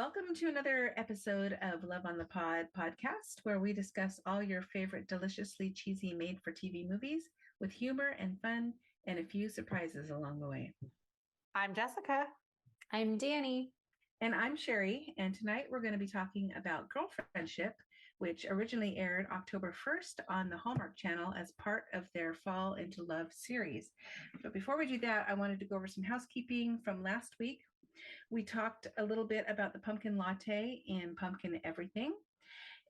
Welcome to another episode of Love on the Pod podcast, where we discuss all your favorite deliciously cheesy made for TV movies with humor and fun and a few surprises along the way. I'm Jessica. I'm Danny. And I'm Sherri. And tonight we're going to be talking about Girlfriendship, which originally aired October 1st on the Hallmark channel as part of their Fall into Love series. But before we do that, I wanted to go over some housekeeping from last week. We talked a little bit about the pumpkin latte in Pumpkin Everything.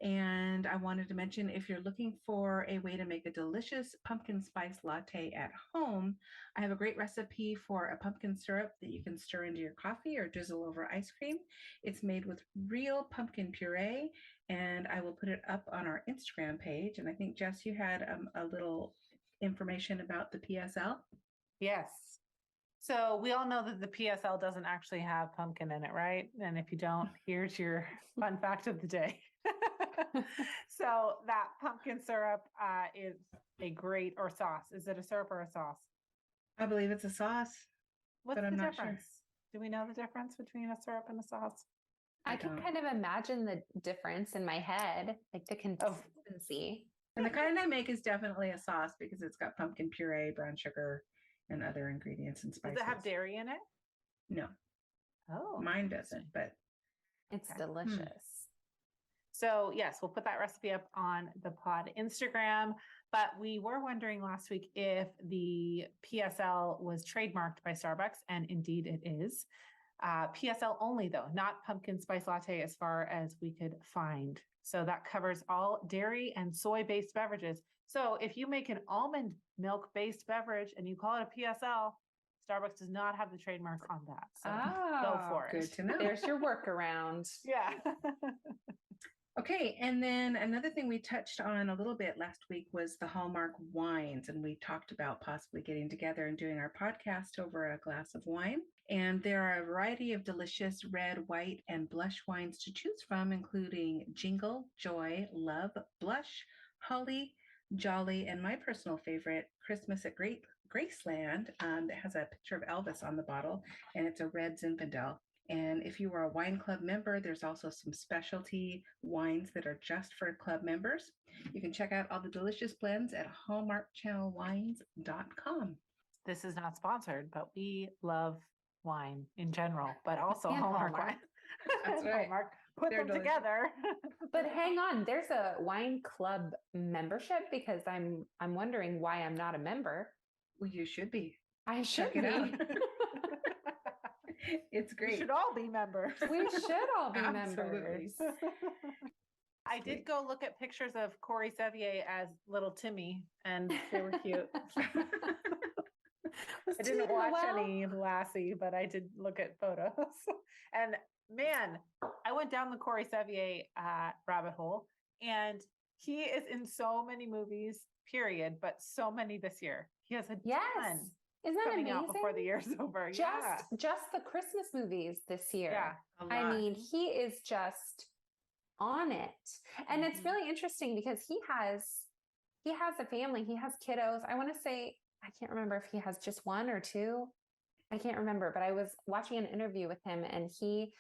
And I wanted to mention, if you're looking for a way to make a delicious pumpkin spice latte at home, I have a great recipe for a pumpkin syrup that you can stir into your coffee or drizzle over ice cream. It's made with real pumpkin puree, and I will put it up on our Instagram page. And I think, Jess, you had a little information about the PSL. Yes. So we all know that the PSL doesn't actually have pumpkin in it, right? And if you don't, here's your fun fact of the day. So that pumpkin syrup is a great, or sauce. Is it a syrup or a sauce? I believe it's a sauce. What's the difference? Do we know the difference between a syrup and a sauce? I can kind of imagine the difference in my head, like the consistency. And the kind I make is definitely a sauce because it's got pumpkin puree, brown sugar, and other ingredients and spices. Does it have dairy in it? No. Oh. Mine doesn't, but it's delicious. So yes, we'll put that recipe up on the pod Instagram. But we were wondering last week if the PSL was trademarked by Starbucks, and indeed it is. PSL only though, not pumpkin spice latte as far as we could find. So that covers all dairy and soy-based beverages. So if you make an almond milk-based beverage and you call it a PSL, Starbucks does not have the trademark on that. So go for it. Good to know. There's your workaround. Yeah. Okay, and then another thing we touched on a little bit last week was the Hallmark wines, and we talked about possibly getting together and doing our podcast over a glass of wine. And there are a variety of delicious red, white, and blush wines to choose from, including Jingle, Joy, Love, Blush, Holly, Jolly, and my personal favorite, Christmas at Graceland, that has a picture of Elvis on the bottle, and it's a red Zinfandel. And if you are a wine club member, there's also some specialty wines that are just for club members. You can check out all the delicious blends at hallmarkchannelwines.com. This is not sponsored, but we love wine in general, but also Hallmark wine. That's right. Hallmark, put them together. But hang on, there's a wine club membership because I'm wondering why I'm not a member. Well, you should be. I should Check be. it out. It's great. We should all be members. We should all be Absolutely. members. I did go look at pictures of Corey Sevier as little Timmy, and they were cute. I didn't watch any Lassie, but I did look at photos. And man, I went down the Corey Sevier rabbit hole, and he is in so many movies, period, but so many this year. He has a ton. Isn't that coming amazing? Out before the year's over. Just the Christmas movies this year. Yeah, I mean, he is just on it. And it's really interesting because he has a family, he has kiddos. I want to say, I can't remember if he has just one or two. I can't remember, but I was watching an interview with him and he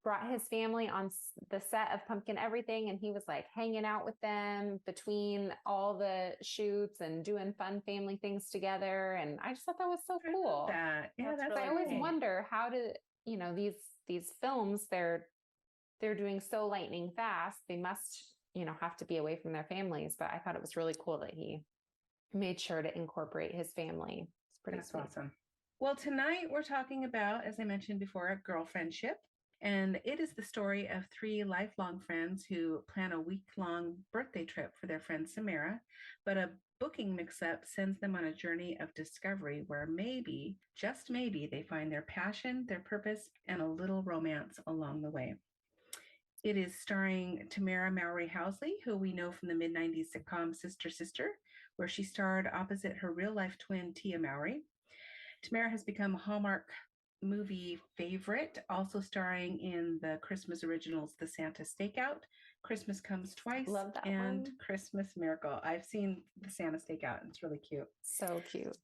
brought his family on the set of Pumpkin Everything, and he was like hanging out with them between all the shoots and doing fun family things together. And I just thought that was so cool. Yeah, that's really I always wonder how these films, they're doing so lightning fast. They must, have to be away from their families. But I thought it was really cool that he made sure to incorporate his family. It's pretty That's sweet. awesome. Well, tonight we're talking about, as I mentioned before, Girlfriendship. And it is the story of three lifelong friends who plan a week-long birthday trip for their friend Tamera, but a booking mix-up sends them on a journey of discovery where maybe, just maybe, they find their passion, their purpose, and a little romance along the way. It is starring Tamera Mowry Housley, who we know from the mid-90s sitcom Sister Sister, where she starred opposite her real-life twin, Tia Mowry. Tamera has become a Hallmark movie favorite, also starring in the Christmas originals The Santa Stakeout, Christmas Comes Twice, Love that and one. Christmas Miracle. I've seen The Santa Stakeout, and it's really cute. So cute.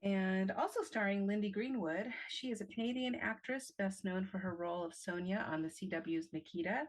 And also starring Lyndie Greenwood. She is a Canadian actress best known for her role of Sonia on the CW's Nikita.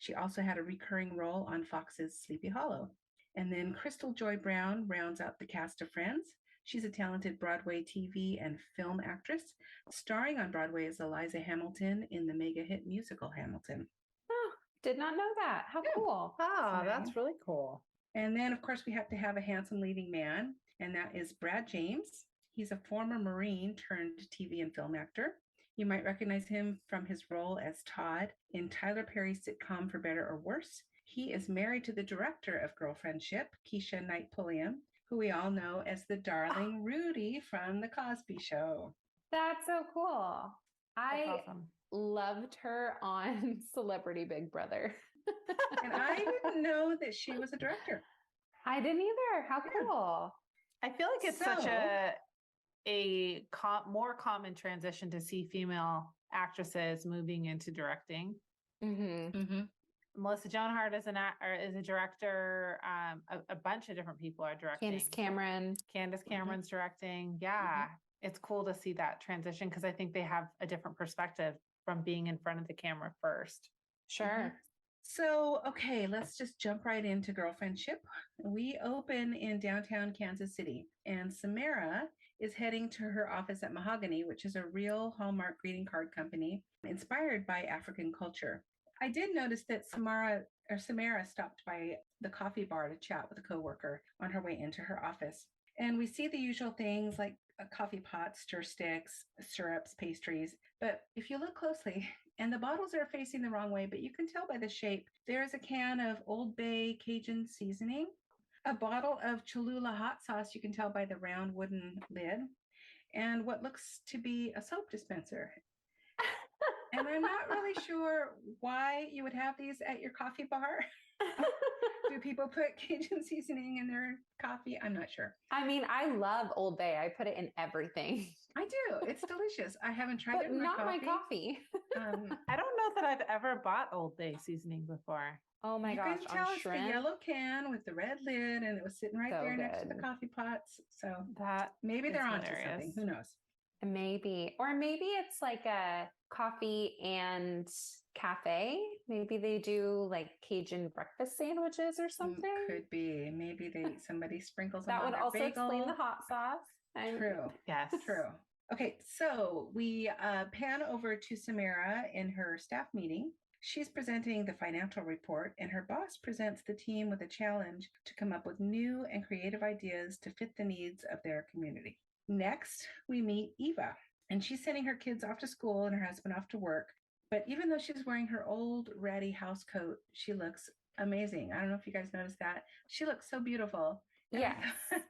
She also had a recurring role on Fox's Sleepy Hollow. And then Krystal Joy Brown rounds out the cast of Friends. She's a talented Broadway TV and film actress, starring on Broadway as Eliza Hamilton in the mega hit musical Hamilton. Oh, did not know that. How cool. Oh, that's really cool. And then, of course, we have to have a handsome leading man, and that is Brad James. He's a former Marine turned TV and film actor. You might recognize him from his role as Todd in Tyler Perry's sitcom For Better or Worse. He is married to the director of Girlfriendship, Keisha Knight Pulliam, who we all know as the darling Rudy from The Cosby Show. That's so cool. That's I awesome. loved her on Celebrity Big Brother. And I didn't know that she was a director. I didn't either. How cool. I feel like it's such So- more common transition to see female actresses moving into directing. Mm-hmm. Melissa Joan Hart is a director. A bunch of different people are directing. Candace Cameron's directing. Yeah, it's cool to see that transition because I think they have a different perspective from being in front of the camera first. Sure. So, okay, let's just jump right into Girlfriendship. We open in downtown Kansas City, and Tamera is heading to her office at Mahogany, which is a real Hallmark greeting card company inspired by African culture. I did notice that Tamera stopped by the coffee bar to chat with a coworker on her way into her office. And we see the usual things like a coffee pot, stir sticks, syrups, pastries. But if you look closely, and the bottles are facing the wrong way, but you can tell by the shape, there's a can of Old Bay Cajun seasoning, a bottle of Cholula hot sauce, you can tell by the round wooden lid, and what looks to be a soap dispenser. And I'm not really sure why you would have these at your coffee bar. Do people put Cajun seasoning in their coffee? I'm not sure. I mean, I love Old Bay. I put it in everything. I do. It's delicious. I haven't tried it in not my my coffee. coffee. I don't know that I've ever bought Old Bay seasoning before. Oh my you gosh. can tell On it's the shrimp. yellow can with the red lid, and it was sitting right So there next to the good. coffee pots. So That maybe they're is onto hilarious. something. Who knows? Maybe. Or maybe it's like a coffee and cafe. Maybe they do like Cajun breakfast sandwiches or something. Could be. Maybe somebody sprinkles them That on would their also bagel. explain the hot sauce. True. Yes. True. Okay, so we pan over to Tamera in her staff meeting. She's presenting the financial report, and her boss presents the team with a challenge to come up with new and creative ideas to fit the needs of their community. Next, we meet Eva, and she's sending her kids off to school and her husband off to work. But even though she's wearing her old ratty house coat, she looks amazing. I don't know if you guys noticed that. She looks so beautiful. And I Yes. thought,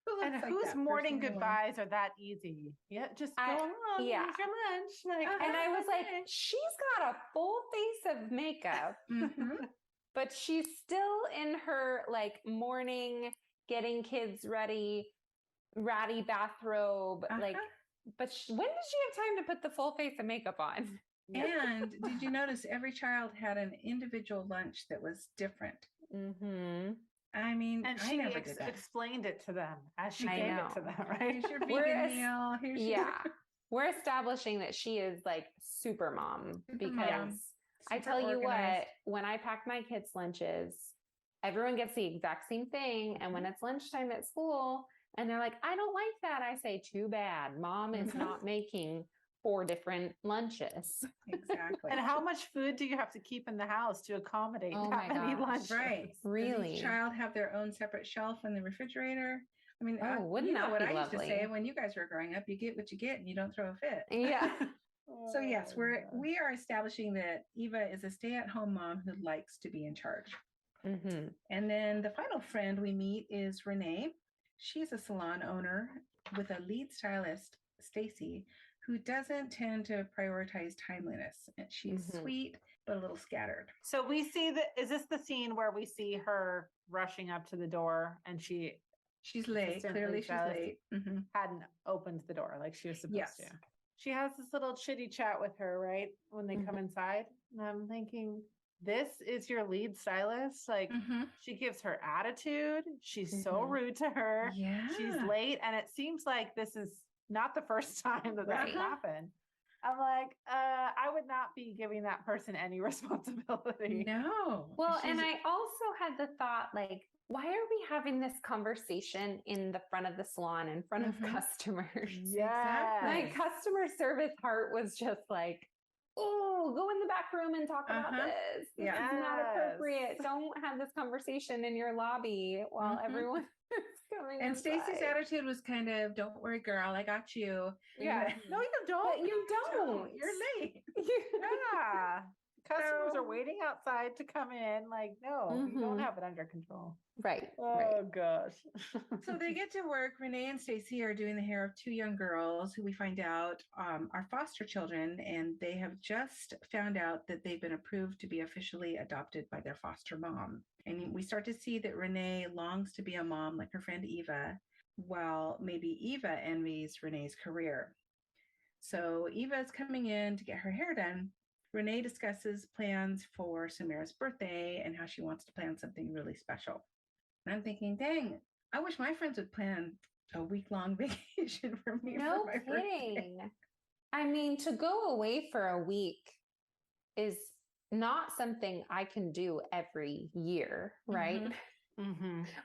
who looks And like whose that morning person in the world? goodbyes are that easy? Yeah, just go along. yeah. Here's your lunch. Like, And I was like, she's got a full face of makeup, Mhm. but she's still in her like morning getting kids ready, ratty bathrobe. Like, but when did she have time to put the full face of makeup on? And did you notice every child had an individual lunch that was different? Mm-hmm. I mean, and I she never did that. explained it to them as she I gave know. it to them, right? Here's your We're vegan meal. Here's your Yeah. We're establishing that she is like super mom Super because mom. I Super tell you organized. what, when I pack my kids' lunches, everyone gets the exact same thing. And when it's lunchtime at school and they're like, I don't like that, I say, too bad. Mom is Mhm. not making 4 different lunches. Exactly. And how much food do you have to keep in the house to accommodate Oh that my many gosh. lunches? Right. Really? Does each child have their own separate shelf in the refrigerator? I mean, Oh, wouldn't you know that what be I used to lovely? say when you guys were growing up, you get what you get and you don't throw a fit. Yeah. So yes, Oh, we are establishing that Eva is a stay-at-home mom who likes to be in charge. Mm-hmm. And then the final friend we meet is Renee. She's a salon owner with a lead stylist, Stacy, who doesn't tend to prioritize timeliness. And she's Mhm. sweet, but a little scattered. So we see that. Is this the scene where we see her rushing up to the door and she She's late. Consistently Clearly, she's does. late. Mhm. hadn't opened the door like she was supposed Yes. to? She has this little chitty chat with her, right? When they come inside. And I'm thinking, this is your lead stylist. Like she gives her attitude. She's so rude to her. Yeah. She's late. And it seems like this is not the first time that this happened. I'm like, I would not be giving that person any responsibility. No. Well, and I also had the thought, like, why are we having this conversation in the front of the salon, in front of customers? Yeah. My customer service heart was just like, oh, go in the back room and talk about this. This is not appropriate. Don't have this conversation in your lobby while everyone is coming And inside. Stacy's attitude was kind of, don't worry, girl, I got you. Yeah. No, you don't. But you don't. You're late. Yeah. Customers are waiting outside to come in. Like, no, you don't have it under control. Right. Oh, gosh. So they get to work. Renee and Stacy are doing the hair of two young girls who we find out are foster children, and they have just found out that they've been approved to be officially adopted by their foster mom. And we start to see that Renee longs to be a mom like her friend Eva, while maybe Eva envies Renee's career. So Eva is coming in to get her hair done. Renee discusses plans for Samara's birthday and how she wants to plan something really special. And I'm thinking, dang, I wish my friends would plan a week-long vacation for me No for my birthday. kidding. I mean, to go away for a week is not something I can do every year, right?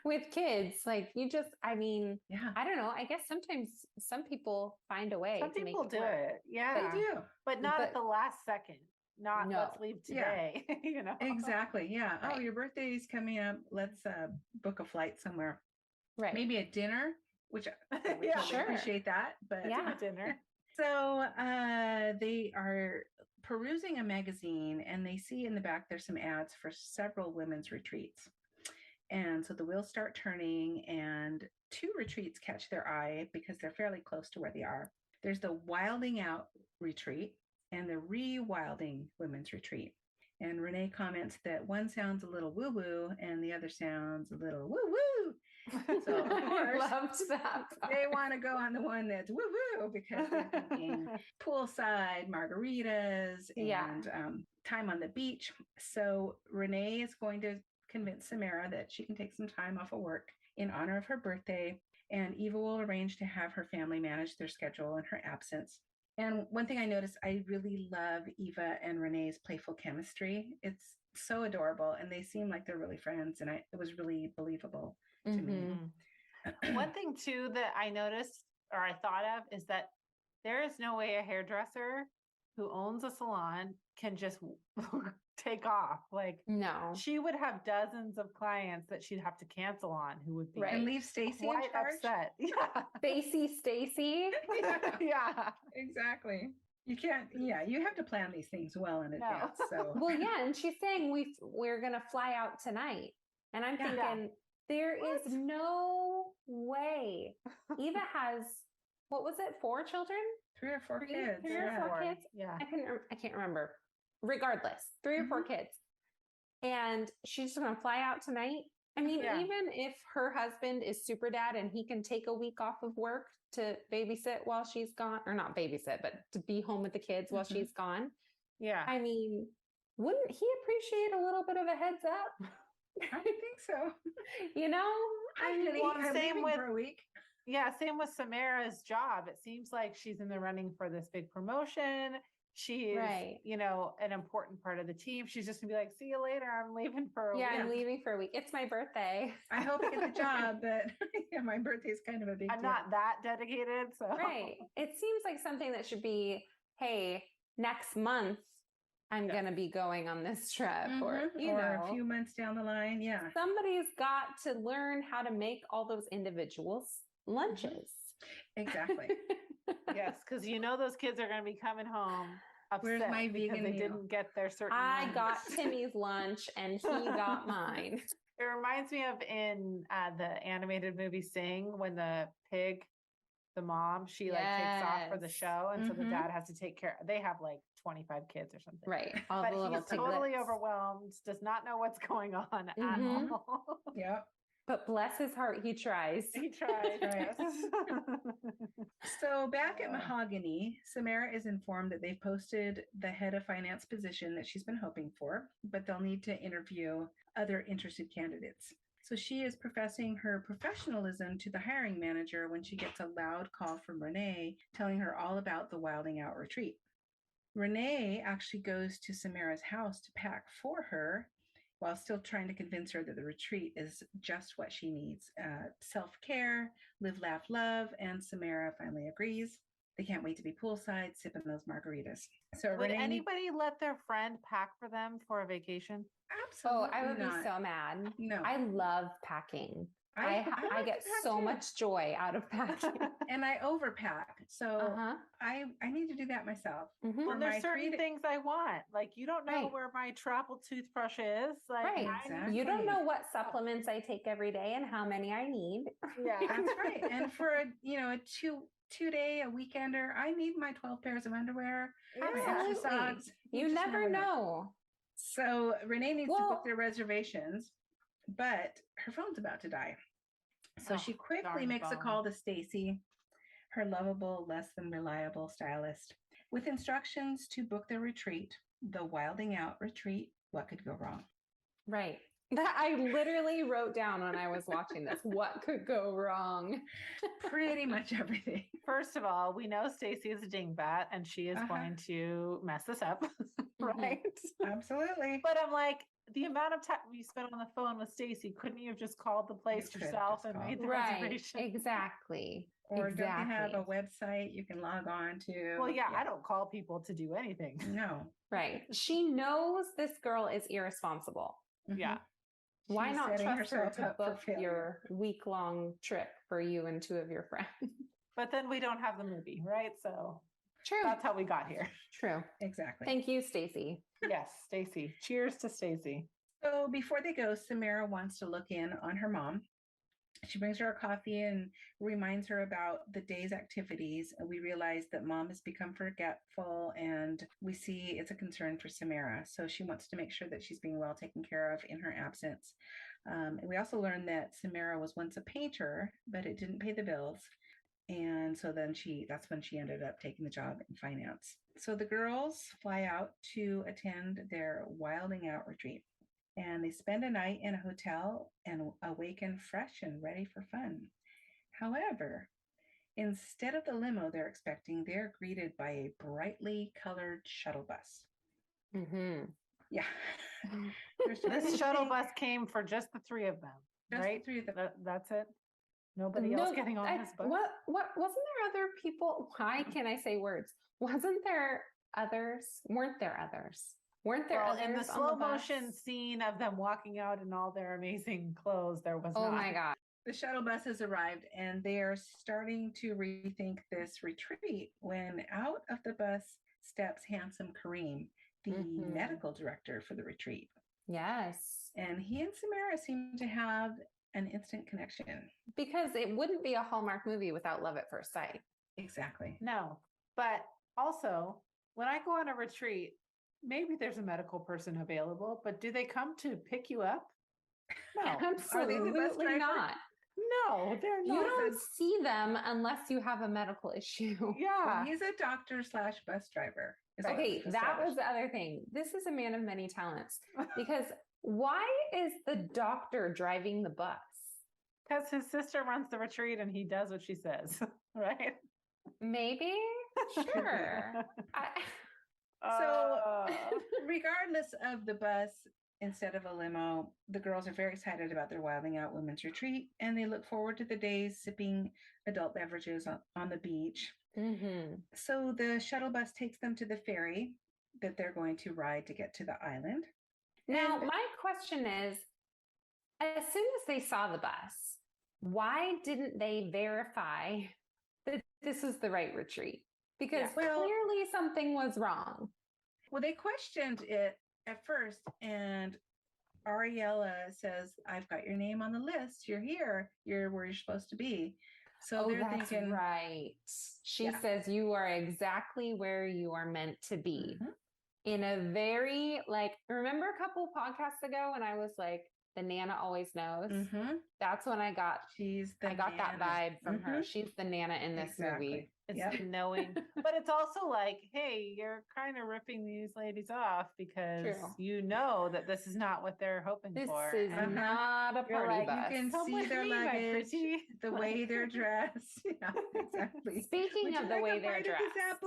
With kids, like you just, I mean, I don't know. I guess sometimes some people find a way. Some people do it. Yeah. They do. But not at the last second. Not let's leave today. You know? Exactly. Yeah. Right. Oh, your birthday is coming up. Let's book a flight somewhere. Right. Maybe a dinner, which I would totally appreciate that. But a dinner. So they are perusing a magazine and they see in the back there's some ads for several women's retreats. And so the wheels start turning and two retreats catch their eye because they're fairly close to where they are. There's the Wilding Out retreat and the Rewilding Women's Retreat. And Renee comments that one sounds a little woo-woo and the other sounds a little woo-woo. So of course, loved that part. They want to go on the one that's woo-woo because they're thinking poolside margaritas and time on the beach. So Renee is going to convince Tamera that she can take some time off of work in honor of her birthday, and Eva will arrange to have her family manage their schedule in her absence. And one thing I noticed, I really love Eva and Renee's playful chemistry. It's so adorable, and they seem like they're really friends, and it was really believable to me. One thing too that I noticed or I thought of is that there is no way a hairdresser who owns a salon can just take off. Like, no, she would have dozens of clients that she'd have to cancel on who would be and leave Stacy quite upset. Stacy. Yeah, exactly. You can't. Yeah, you have to plan these things well in advance. So well, yeah, and she's saying we're gonna fly out tonight, and I'm thinking there is no way. Eva has, what was it, 4 children? 3 or 4 kids. 3 or 4 kids. Yeah, I can't remember. Regardless, 3 or 4 kids, and she's just gonna fly out tonight. I mean, even if her husband is super dad and he can take a week off of work to babysit while she's gone, or not babysit, but to be home with the kids while she's gone. Yeah. I mean, wouldn't he appreciate a little bit of a heads up? I think so. You know, I'm leaving for a week. Yeah, same with Samara's job. It seems like she's in the running for this big promotion. She's, you know, an important part of the team. She's just gonna be like, see you later. I'm leaving for a week. Yeah, I'm leaving for a week. It's my birthday. I hope I get the job, but my birthday is kind of a big deal. I'm not that dedicated. So it seems like something that should be, hey, next month I'm gonna be going on this trip, or you know, a few months down the line. Yeah. Somebody's got to learn how to make all those individuals lunches. Exactly. Yes, because you know those kids are going to be coming home upset. Where's my vegan they meal? didn't get their certain. I got Timmy's lunch and he got mine. It reminds me of in the animated movie Sing, when the pig, the mom, she like takes off for the show, and so the dad has to take care. They have like 25 kids or something, right? All but the little he's totally overwhelmed, does not know what's going on at all. Yeah. But bless his heart, he tries. He tried. Right. Yes. So back at Mahogany, Tamera is informed that they've posted the head of finance position that she's been hoping for, but they'll need to interview other interested candidates. So she is professing her professionalism to the hiring manager when she gets a loud call from Renee telling her all about the Wilding Out retreat. Renee actually goes to Samara's house to pack for her while still trying to convince her that the retreat is just what she needs. Self-care, live, laugh, love, and Samara finally agrees. They can't wait to be poolside, sipping those margaritas. So Would Renee, anybody let their friend pack for them for a vacation? absolutely Oh, I would not. be so mad. No. I love packing. I I like get to pack so too. much joy out of packing. And I overpack. So Uh-huh. I need to do that myself. Mhm. Well, For there's my certain 3 things I want. Like, you don't know Right. where my travel toothbrush is. Like, Right. Exactly. You don't know what supplements I take every day and how many I need. Yeah. That's right. And for a two-day, a weekender, I need my 12 pairs of underwear, my extra Absolutely. socks. You just never know. So Renee needs to Well- book their reservations, but her phone's about to die. So Oh, she quickly darn makes a phone. call to Stacy, her lovable, less than reliable stylist, with instructions to book their retreat, the Wilding Out retreat. What could go wrong? Right. That I literally wrote down when I was watching this. What could go wrong? Pretty much everything. First of all, we know Stacy is a dingbat and she is Uh-huh. going to mess this up. Right. Absolutely. But I'm like, the amount of time you spent on the phone with Stacy, couldn't you have just called the place You could have yourself just and made the Right. reservation? Exactly. Or don't they have a Exactly. website you can log on to? Well, yeah, I don't call people to do anything. No. Right. She knows this girl is irresponsible. Yeah. Why She's not setting trust her herself to up for book failure. your week-long trip for you and 2 of your friends? But then we don't have the movie, right? So True. that's how we got here. True. Exactly. Thank you, Stacy. Yes, Stacy. Cheers to Stacy. So before they go, Samara wants to look in on her mom. She brings her a coffee and reminds her about the day's activities. We realize that mom has become forgetful, and we see it's a concern for Samara. So she wants to make sure that she's being well taken care of in her absence. And we also learned that Samara was once a painter, but it didn't pay the bills. And so then that's when she ended up taking the job in finance. So the girls fly out to attend their Wilding Out retreat. And they spend a night in a hotel and awaken fresh and ready for fun. However, instead of the limo they're expecting, they're greeted by a brightly colored shuttle bus. Mm-hmm. Yeah. This shuttle bus came for just the 3 of them, Just right? the 3 of them. That's it. Nobody else getting on this bus. What wasn't there other people? Why can I say words? Wasn't there others? Weren't there others? Weren't there Well, others in the on slow bus? motion scene of them walking out in all their amazing clothes, there was Oh not. my God. The shuttle bus has arrived and they are starting to rethink this retreat when out of the bus steps handsome Kareem, the Mhm. medical director for the retreat. Yes. And he and Samara seem to have an instant connection. Because it wouldn't be a Hallmark movie without love at first sight. Exactly. No, but also when I go on a retreat, maybe there's a medical person available, but do they come to pick you up? No. Are they the bus Absolutely driver? not. No, they're You not. don't see them unless you have a medical issue. Well, Yeah. he's a doctor/bus driver. is what Okay, we've that was established. the other thing. This is a man of many talents because why is the doctor driving the bus? Because his sister runs the retreat and he does what she says, right? Maybe? Sure. So, regardless of the bus instead of a limo, the girls are very excited about their Wilding Out Women's Retreat, and they look forward to the days sipping adult beverages on the beach. Mm-hmm. So the shuttle bus takes them to the ferry that they're going to ride to get to the island. Now, And- my question is, as soon as they saw the bus, why didn't they verify that this was the right retreat? Because Yeah. Well- clearly something was wrong. Well, they questioned it at first, and Ariella says, "I've got your name on the list. You're here. You're where you're supposed to be." So they're that's thinking, right. She Yeah. says you are exactly where you are meant to be. Mhm. In a very, like, remember a couple podcasts ago when I was like, the Nana always knows. Mm-hmm. That's when I got that vibe from her. She's the Nana in this movie. It's the knowing, but it's also like, hey, you're kind of ripping these ladies off because you know that this is not what they're hoping for. This is not a party bus. You can see their luggage, the way they're dressed. Yeah, exactly. Speaking of the way they're dressed,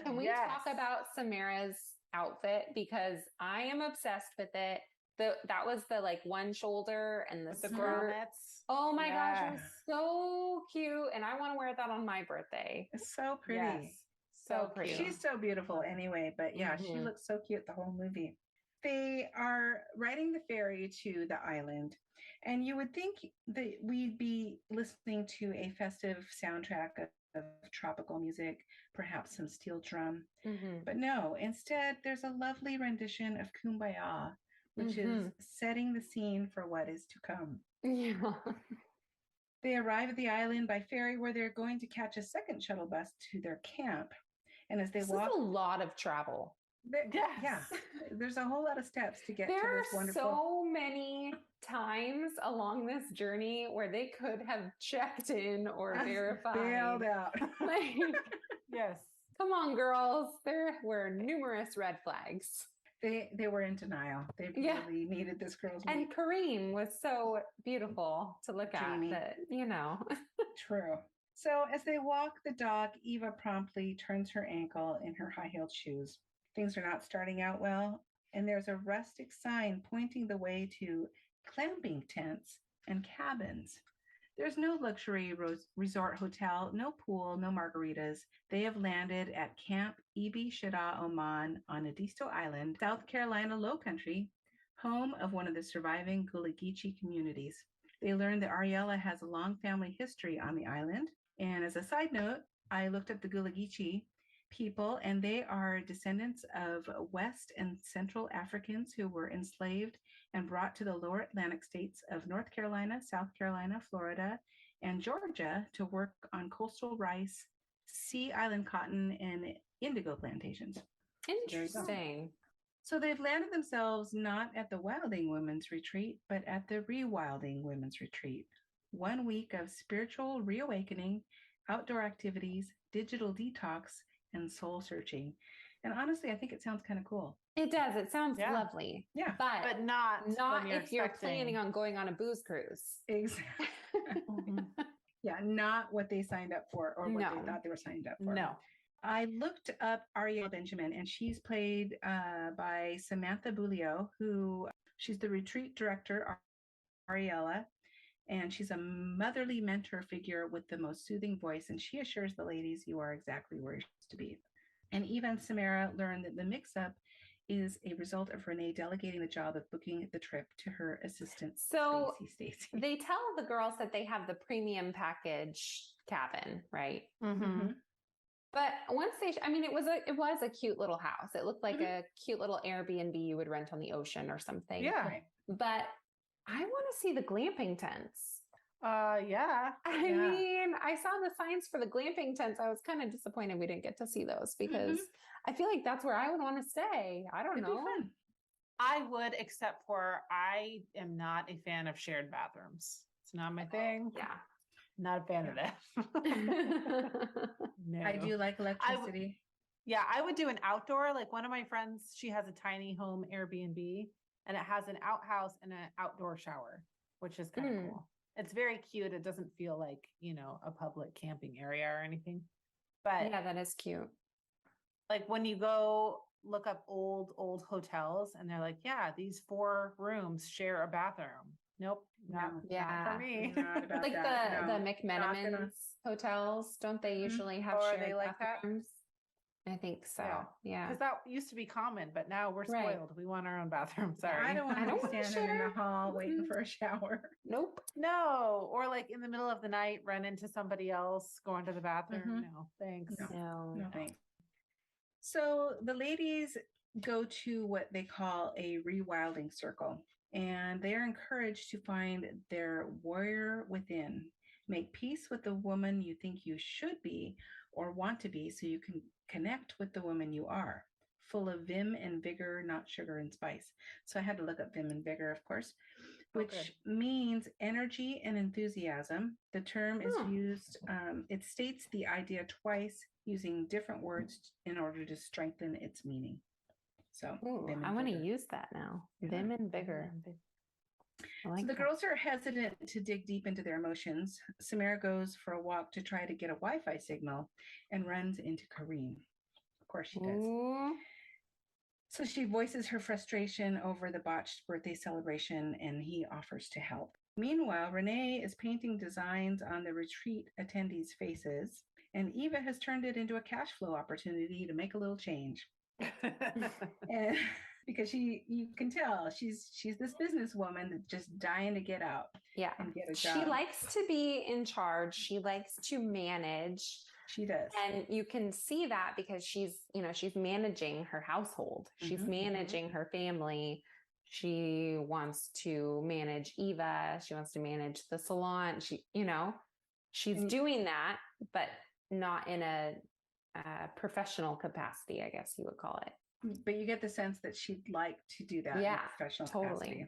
can we talk about Samara's outfit? Because I am obsessed with it. That was the like one shoulder and the skirt. Oh my gosh, it was so cute. And I want to wear that on my birthday. It's so pretty. Yes. So pretty. She's so beautiful anyway, but yeah, she looks so cute the whole movie. They are riding the ferry to the island, and you would think that we'd be listening to a festive soundtrack of tropical music, perhaps some steel drum. But no, instead, there's a lovely rendition of Kumbaya, which is setting the scene for what is to come. Yeah. They arrive at the island by ferry where they're going to catch a second shuttle bus to their camp. And as they walk, a lot of travel. Yeah, there's a whole lot of steps to get to this wonderful. There are so many times along this journey where they could have checked in or verified. Bailed out. Like, yes. Come on, girls. There were numerous red flags. They were in denial. They really needed this girl's And meat. Kareem was so beautiful to look Jamie. at that, True. So as they walk the dock, Eva promptly turns her ankle in her high-heeled shoes. Things are not starting out well, and there's a rustic sign pointing the way to clamping tents and cabins. There's no luxury resort hotel, no pool, no margaritas. They have landed at Camp Ibi Shira Oman on Edisto Island, South Carolina Lowcountry, home of one of the surviving Gullah Geechee communities. They learned that Ariella has a long family history on the island. And as a side note, I looked up the Gullah Geechee people, and they are descendants of West and Central Africans who were enslaved and brought to the lower Atlantic states of North Carolina, South Carolina, Florida, and Georgia to work on coastal rice, sea island cotton, and indigo plantations. Interesting. So they've landed themselves not at the Wilding Women's Retreat, but at the Rewilding Women's Retreat. 1 week of spiritual reawakening, outdoor activities, digital detox, and soul searching. And honestly, I think it sounds kind of cool. It does. It sounds lovely. Yeah. But not if you're planning on going on a booze cruise. Exactly. Yeah, not what they signed up for or what they thought they were signed up for. No. I looked up Ariella Benjamin, and she's played by Samantha Bulio, who she's the retreat director, Ariella, and she's a motherly mentor figure with the most soothing voice, and she assures the ladies you are exactly where you're supposed to be. And even Samara learned that the mix-up is a result of Renee delegating the job of booking the trip to her assistant, Stacy. They tell the girls that they have the premium package cabin, right? Mm-hmm. But once it was a cute little house. It looked like a cute little Airbnb you would rent on the ocean or something. Yeah. But I want to see the glamping tents. Yeah. I mean, I saw the signs for the glamping tents. I was kind of disappointed we didn't get to see those because I feel like that's where I would want to stay. I don't know. I would, except for I am not a fan of shared bathrooms. It's not my thing. Yeah. Not a fan of that. No. I do like electricity. I would do an outdoor, like one of my friends, she has a tiny home Airbnb and it has an outhouse and an outdoor shower, which is kind of cool. It's very cute. It doesn't feel like, a public camping area or anything. But yeah, that is cute. Like when you go look up old hotels and they're like, yeah, these 4 rooms share a bathroom. Nope. Not for me. Not like the McMenamins hotels, don't they usually have shared bathrooms? I think so. Yeah. Because that used to be common, but now we're spoiled. We want our own bathroom. Sorry. I don't want to stand in the hall waiting for a shower. Nope. No. Or like in the middle of the night, run into somebody else going to the bathroom. No, thanks. No, thanks. So the ladies go to what they call a rewilding circle, and they are encouraged to find their warrior within. Make peace with the woman you think you should be or want to be so you can connect with the woman you are. full of vim and vigor, not sugar and spice. So I had to look up vim and vigor, of course, which means energy and enthusiasm. The term is used, it states the idea twice using different words in order to strengthen its meaning. So I want to use that now. Vim and vigor. So the girls are hesitant to dig deep into their emotions. Samara goes for a walk to try to get a Wi-Fi signal and runs into Kareem. Of course she does. So she voices her frustration over the botched birthday celebration, and he offers to help. Meanwhile, Renee is painting designs on the retreat attendees' faces, and Eva has turned it into a cash flow opportunity to make a little change. And because you can tell she's this businesswoman that's just dying to get out. Yeah. And get a job. She likes to be in charge. She likes to manage. She does. And you can see that because she's managing her household. She's managing her family. She wants to manage Eva. She wants to manage the salon. She's doing that, but not in a professional capacity, I guess you would call it. But you get the sense that she'd like to do that in a professional capacity.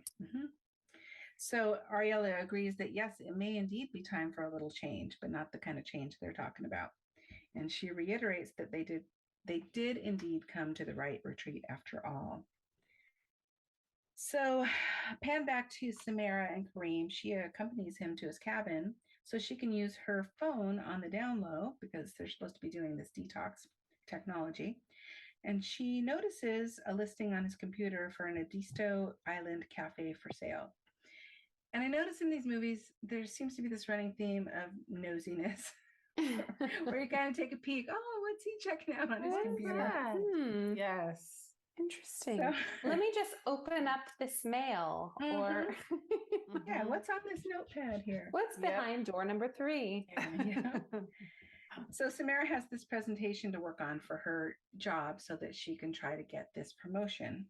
So Ariella agrees that yes, it may indeed be time for a little change, but not the kind of change they're talking about. And she reiterates that they did indeed come to the right retreat after all. So pan back to Samara and Kareem. She accompanies him to his cabin so she can use her phone on the down low because they're supposed to be doing this detox technology. And she notices a listing on his computer for an Edisto Island cafe for sale. And I notice in these movies, there seems to be this running theme of nosiness, where you kind of take a peek. Oh, what's he checking out on his computer? Yes. Interesting. So, let me just open up this mail. Or yeah, what's on this notepad here? What's behind door number 3? So Samara has this presentation to work on for her job so that she can try to get this promotion.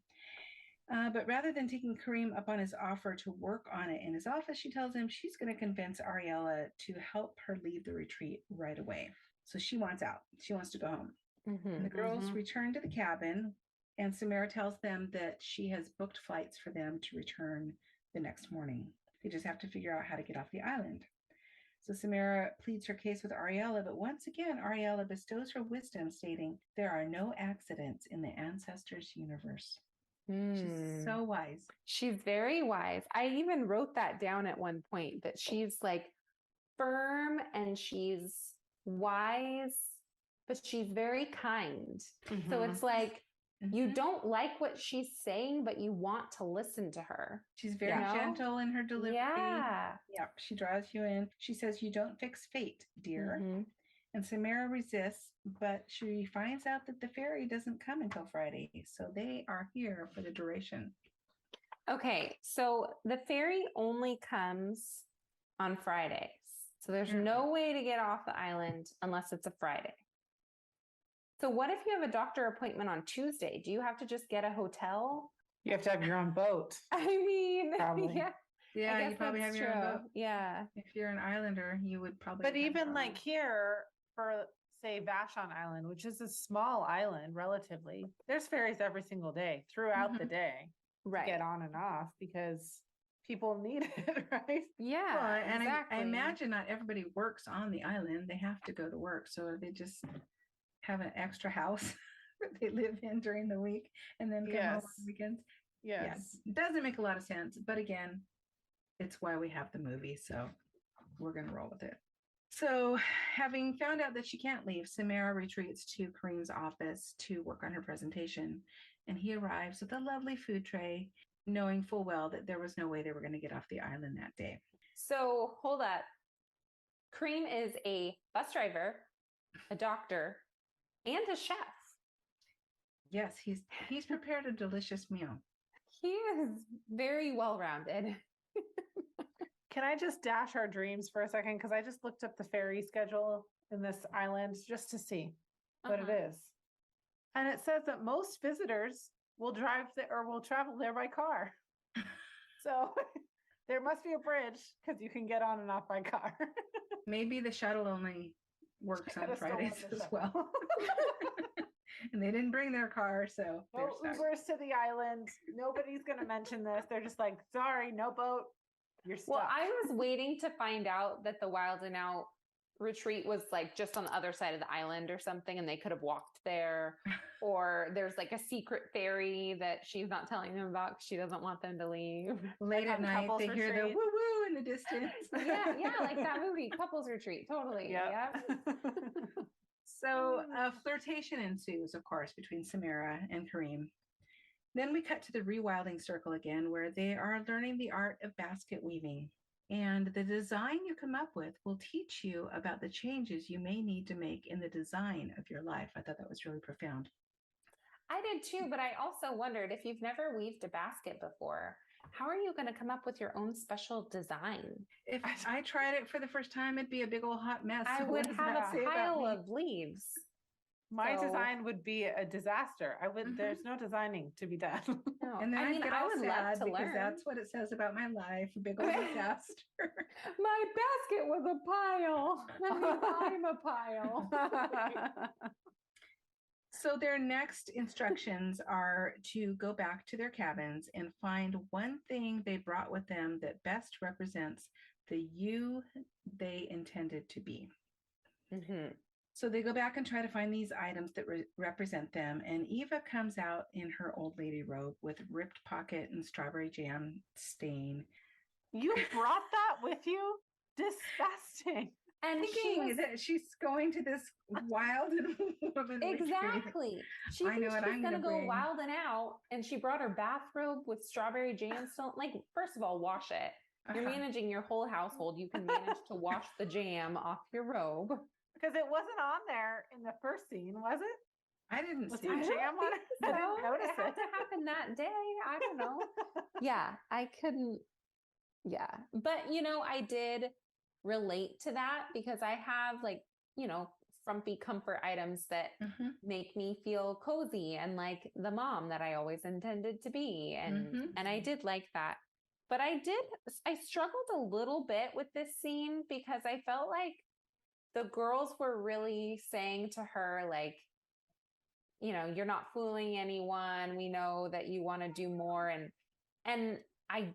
But rather than taking Kareem up on his offer to work on it in his office, she tells him she's going to convince Ariella to help her leave the retreat right away. So she wants out. She wants to go home. And the girls return to the cabin, and Samara tells them that she has booked flights for them to return the next morning. They just have to figure out how to get off the island. So Samara pleads her case with Ariella, but once again, Ariella bestows her wisdom, stating, there are no accidents in the ancestors' universe. She's so wise. She's very wise. I even wrote that down at one point, that she's like firm and she's wise, but she's very kind. So it's like, you don't like what she's saying, but you want to listen to her. She's very gentle in her delivery. Yeah. She draws you in. She says, you don't fix fate, dear. And Samara resists, but she finds out that the ferry doesn't come until Friday. So they are here for the duration. Okay. So the ferry only comes on Fridays. So there's no way to get off the island unless it's a Friday. So what if you have a doctor appointment on Tuesday? Do you have to just get a hotel? You have to have your own boat. I mean, probably. Yeah, you probably have your own boat. Yeah. If you're an islander, you would probably. But even like here for, say, Vashon Island, which is a small island relatively, there's ferries every single day throughout the day to get on and off because people need it, right? Yeah. Well, and I imagine not everybody works on the island. They have to go to work. So they just have an extra house that they live in during the week and then come home on the weekends. Yes. It doesn't make a lot of sense. But again, it's why we have the movie. So we're going to roll with it. So having found out that she can't leave, Samara retreats to Kareem's office to work on her presentation. And he arrives with a lovely food tray, knowing full well that there was no way they were going to get off the island that day. So hold up. Kareem is a bus driver, a doctor, and a chef. Yes, he's prepared a delicious meal. He is very well-rounded. Can I just dash our dreams for a second? Because I just looked up the ferry schedule in this island just to see what it is. And it says that most visitors will drive there or will travel there by car. So there must be a bridge because you can get on and off by car. Maybe the shuttle only works on Fridays as well. And they didn't bring their car, so they're No stuck. Ubers to the island. Nobody's going to mention this. They're just like, sorry, no boat. You're stuck. Well, I was waiting to find out that the Wild and Out retreat was like just on the other side of the island or something, and they could have walked there. Or there's like a secret ferry that she's not telling them about because she doesn't want them to leave. Late at night, couples they hear the retreat. woo woo in the distance. Yeah, like that movie, Couples Retreat. Totally. Yeah. So a flirtation ensues, of course, between Tamera and Kareem. Then we cut to the rewilding circle again, where they are learning the art of basket weaving. And the design you come up with will teach you about the changes you may need to make in the design of your life. I thought that was really profound. I did too, but I also wondered if you've never weaved a basket before, how are you going to come up with your own special design? If I tried it for the first time, it'd be a big old hot mess. I What would does have that a say about pile me? of leaves. My So- design would be a disaster. I would. Mhm. There's no designing to be done. No. And then I mean, get I all would love sad to because learn. that's what it says about my life. A big old disaster. My basket was a pile. I mean, I'm a pile. So their next instructions are to go back to their cabins and find one thing they brought with them that best represents the you they intended to be. Mhm. So they go back and try to find these items that represent them. And Eva comes out in her old lady robe with ripped pocket and strawberry jam stain. You brought that with you? Disgusting. And she Thinking was, that she's going to this wild and woman retreat. exactly. She I know thinks what she's I'm gonna gonna go bring. wild and out, and she brought her bathrobe with strawberry jam still. Like, first of all, wash it. You're Uh-huh. managing your whole household. You can manage to wash the jam off your robe. Because it wasn't on there in the first scene, was it? I didn't Was see there it. jam on it? I didn't notice It had it. to happen that day. I don't know. Yeah, I couldn't. Yeah. But, I did relate to that because I have like, frumpy comfort items that Mhm. make me feel cozy and like the mom that I always intended to be. And I did like that. But I struggled a little bit with this scene because I felt like the girls were really saying to her, like, you're not fooling anyone. We know that you want to do more. And I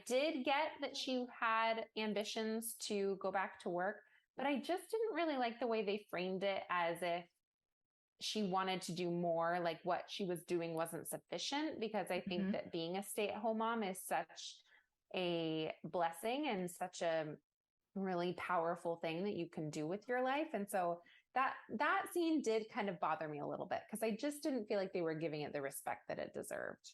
did get that she had ambitions to go back to work, but I just didn't really like the way they framed it as if she wanted to do more, like what she was doing wasn't sufficient, because I think Mhm. that being a stay-at-home mom is such a blessing and such a really powerful thing that you can do with your life. And so that scene did kind of bother me a little bit because I just didn't feel like they were giving it the respect that it deserved.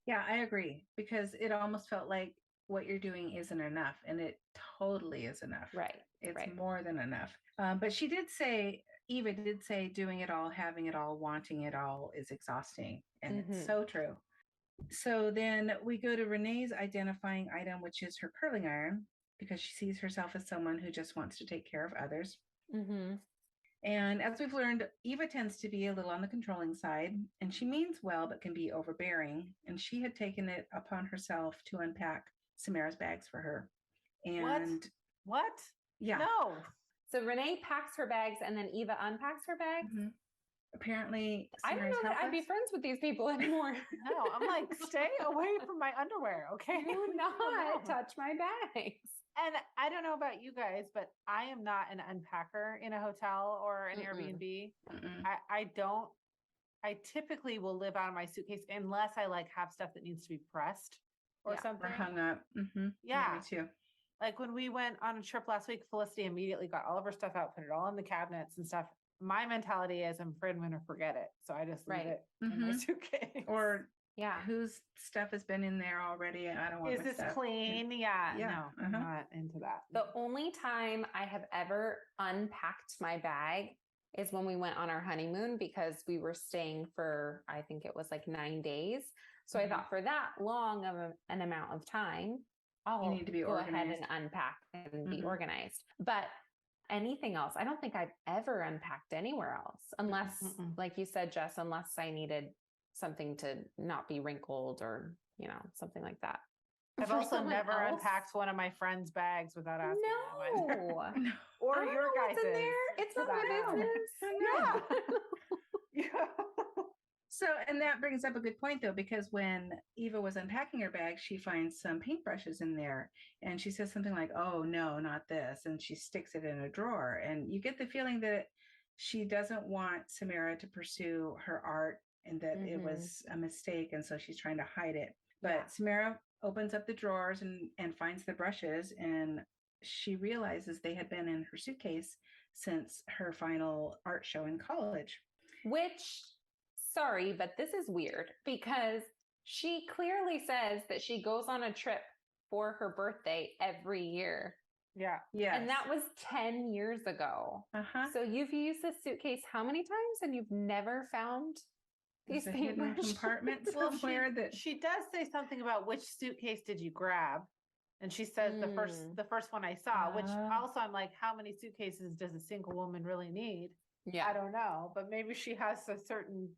Yeah, I agree, because it almost felt like what you're doing isn't enough, and it totally is enough. Right. It's right. more than enough. But Eva did say, doing it all, having it all, wanting it all is exhausting. And Mhm. it's so true. So then we go to Renee's identifying item, which is her curling iron, because she sees herself as someone who just wants to take care of others. Mm-hmm. And as we've learned, Eva tends to be a little on the controlling side, and she means well, but can be overbearing. And she had taken it upon herself to unpack Tamera's bags for her. And What? yeah, No. So Renee packs her bags and then Eva unpacks her bags. Mhm. Apparently, I don't Tamera's know that I'd be helpless. friends with these people anymore. No. I'm like, stay away from my underwear, okay? Do not No. touch my bags. And I don't know about you guys, but I am not an unpacker in a hotel or an Airbnb. Mm-mm. I typically will live out of my suitcase unless I like have stuff that needs to be pressed or Yeah, something. Or hung up. Mm-hmm. Yeah. Me too. Like when we went on a trip last week, Felicity immediately got all of her stuff out, put it all in the cabinets and stuff. My mentality is I'm afraid I'm going to forget it. So I just leave Right. it in my Mhm. suitcase. Or Yeah. whose stuff has been in there already? I don't want is my this stuff. clean? Yeah. Yeah. No, I'm not into that. The only time I have ever unpacked my bag is when we went on our honeymoon because we were staying for, I think it was like 9 days. So Mhm. I thought for that long of an amount of time, I'll need to be go ahead organized. and unpack and be Mhm. organized. But anything else, I don't think I've ever unpacked anywhere else, unless, Mm-mm. like you said, Jess, unless I needed something to not be wrinkled or, something like that. I've For also someone never else- unpacked one of my friends' bags without asking them either. No. No. Or I don't your know guys' what's in there. It's for not my that matter. business. I know. Yeah. So, and that brings up a good point though, because when Eva was unpacking her bag, she finds some paintbrushes in there and she says something like, "Oh, no, not this." And she sticks it in a drawer. And you get the feeling that she doesn't want Tamera to pursue her art and that it was a mistake. And so she's trying to hide it. But Tamera opens up the drawers and finds the brushes, and she realizes they had been in her suitcase since her final art show in college. Which, sorry, but this is weird because she clearly says that she goes on a trip for her birthday every year. Yeah. Yes. And that was 10 years ago. So you've used this suitcase how many times and you've never found these hidden compartments somewhere that she does say something about which suitcase did you grab? And she says the first one I saw, which also I'm like, how many suitcases does a single woman really need? Yeah. I don't know, but maybe she has a certain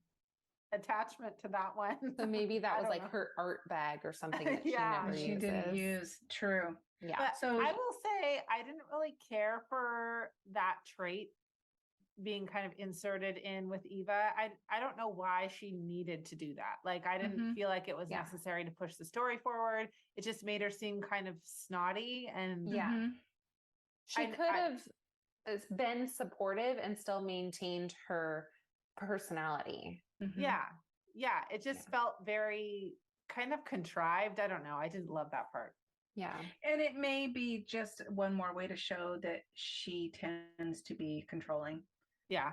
attachment to that one. So maybe that was like her art bag or something that she never she uses. didn't use. True. Yeah. But so I will say I didn't really care for that trait being kind of inserted in with Eva. I don't know why she needed to do that. Like I didn't feel like it was necessary to push the story forward. It just made her seem kind of snotty and she could have been supportive and still maintained her personality. Yeah. It just felt very kind of contrived. I don't know. I didn't love that part. Yeah. And it may be just one more way to show that she tends to be controlling. Yeah.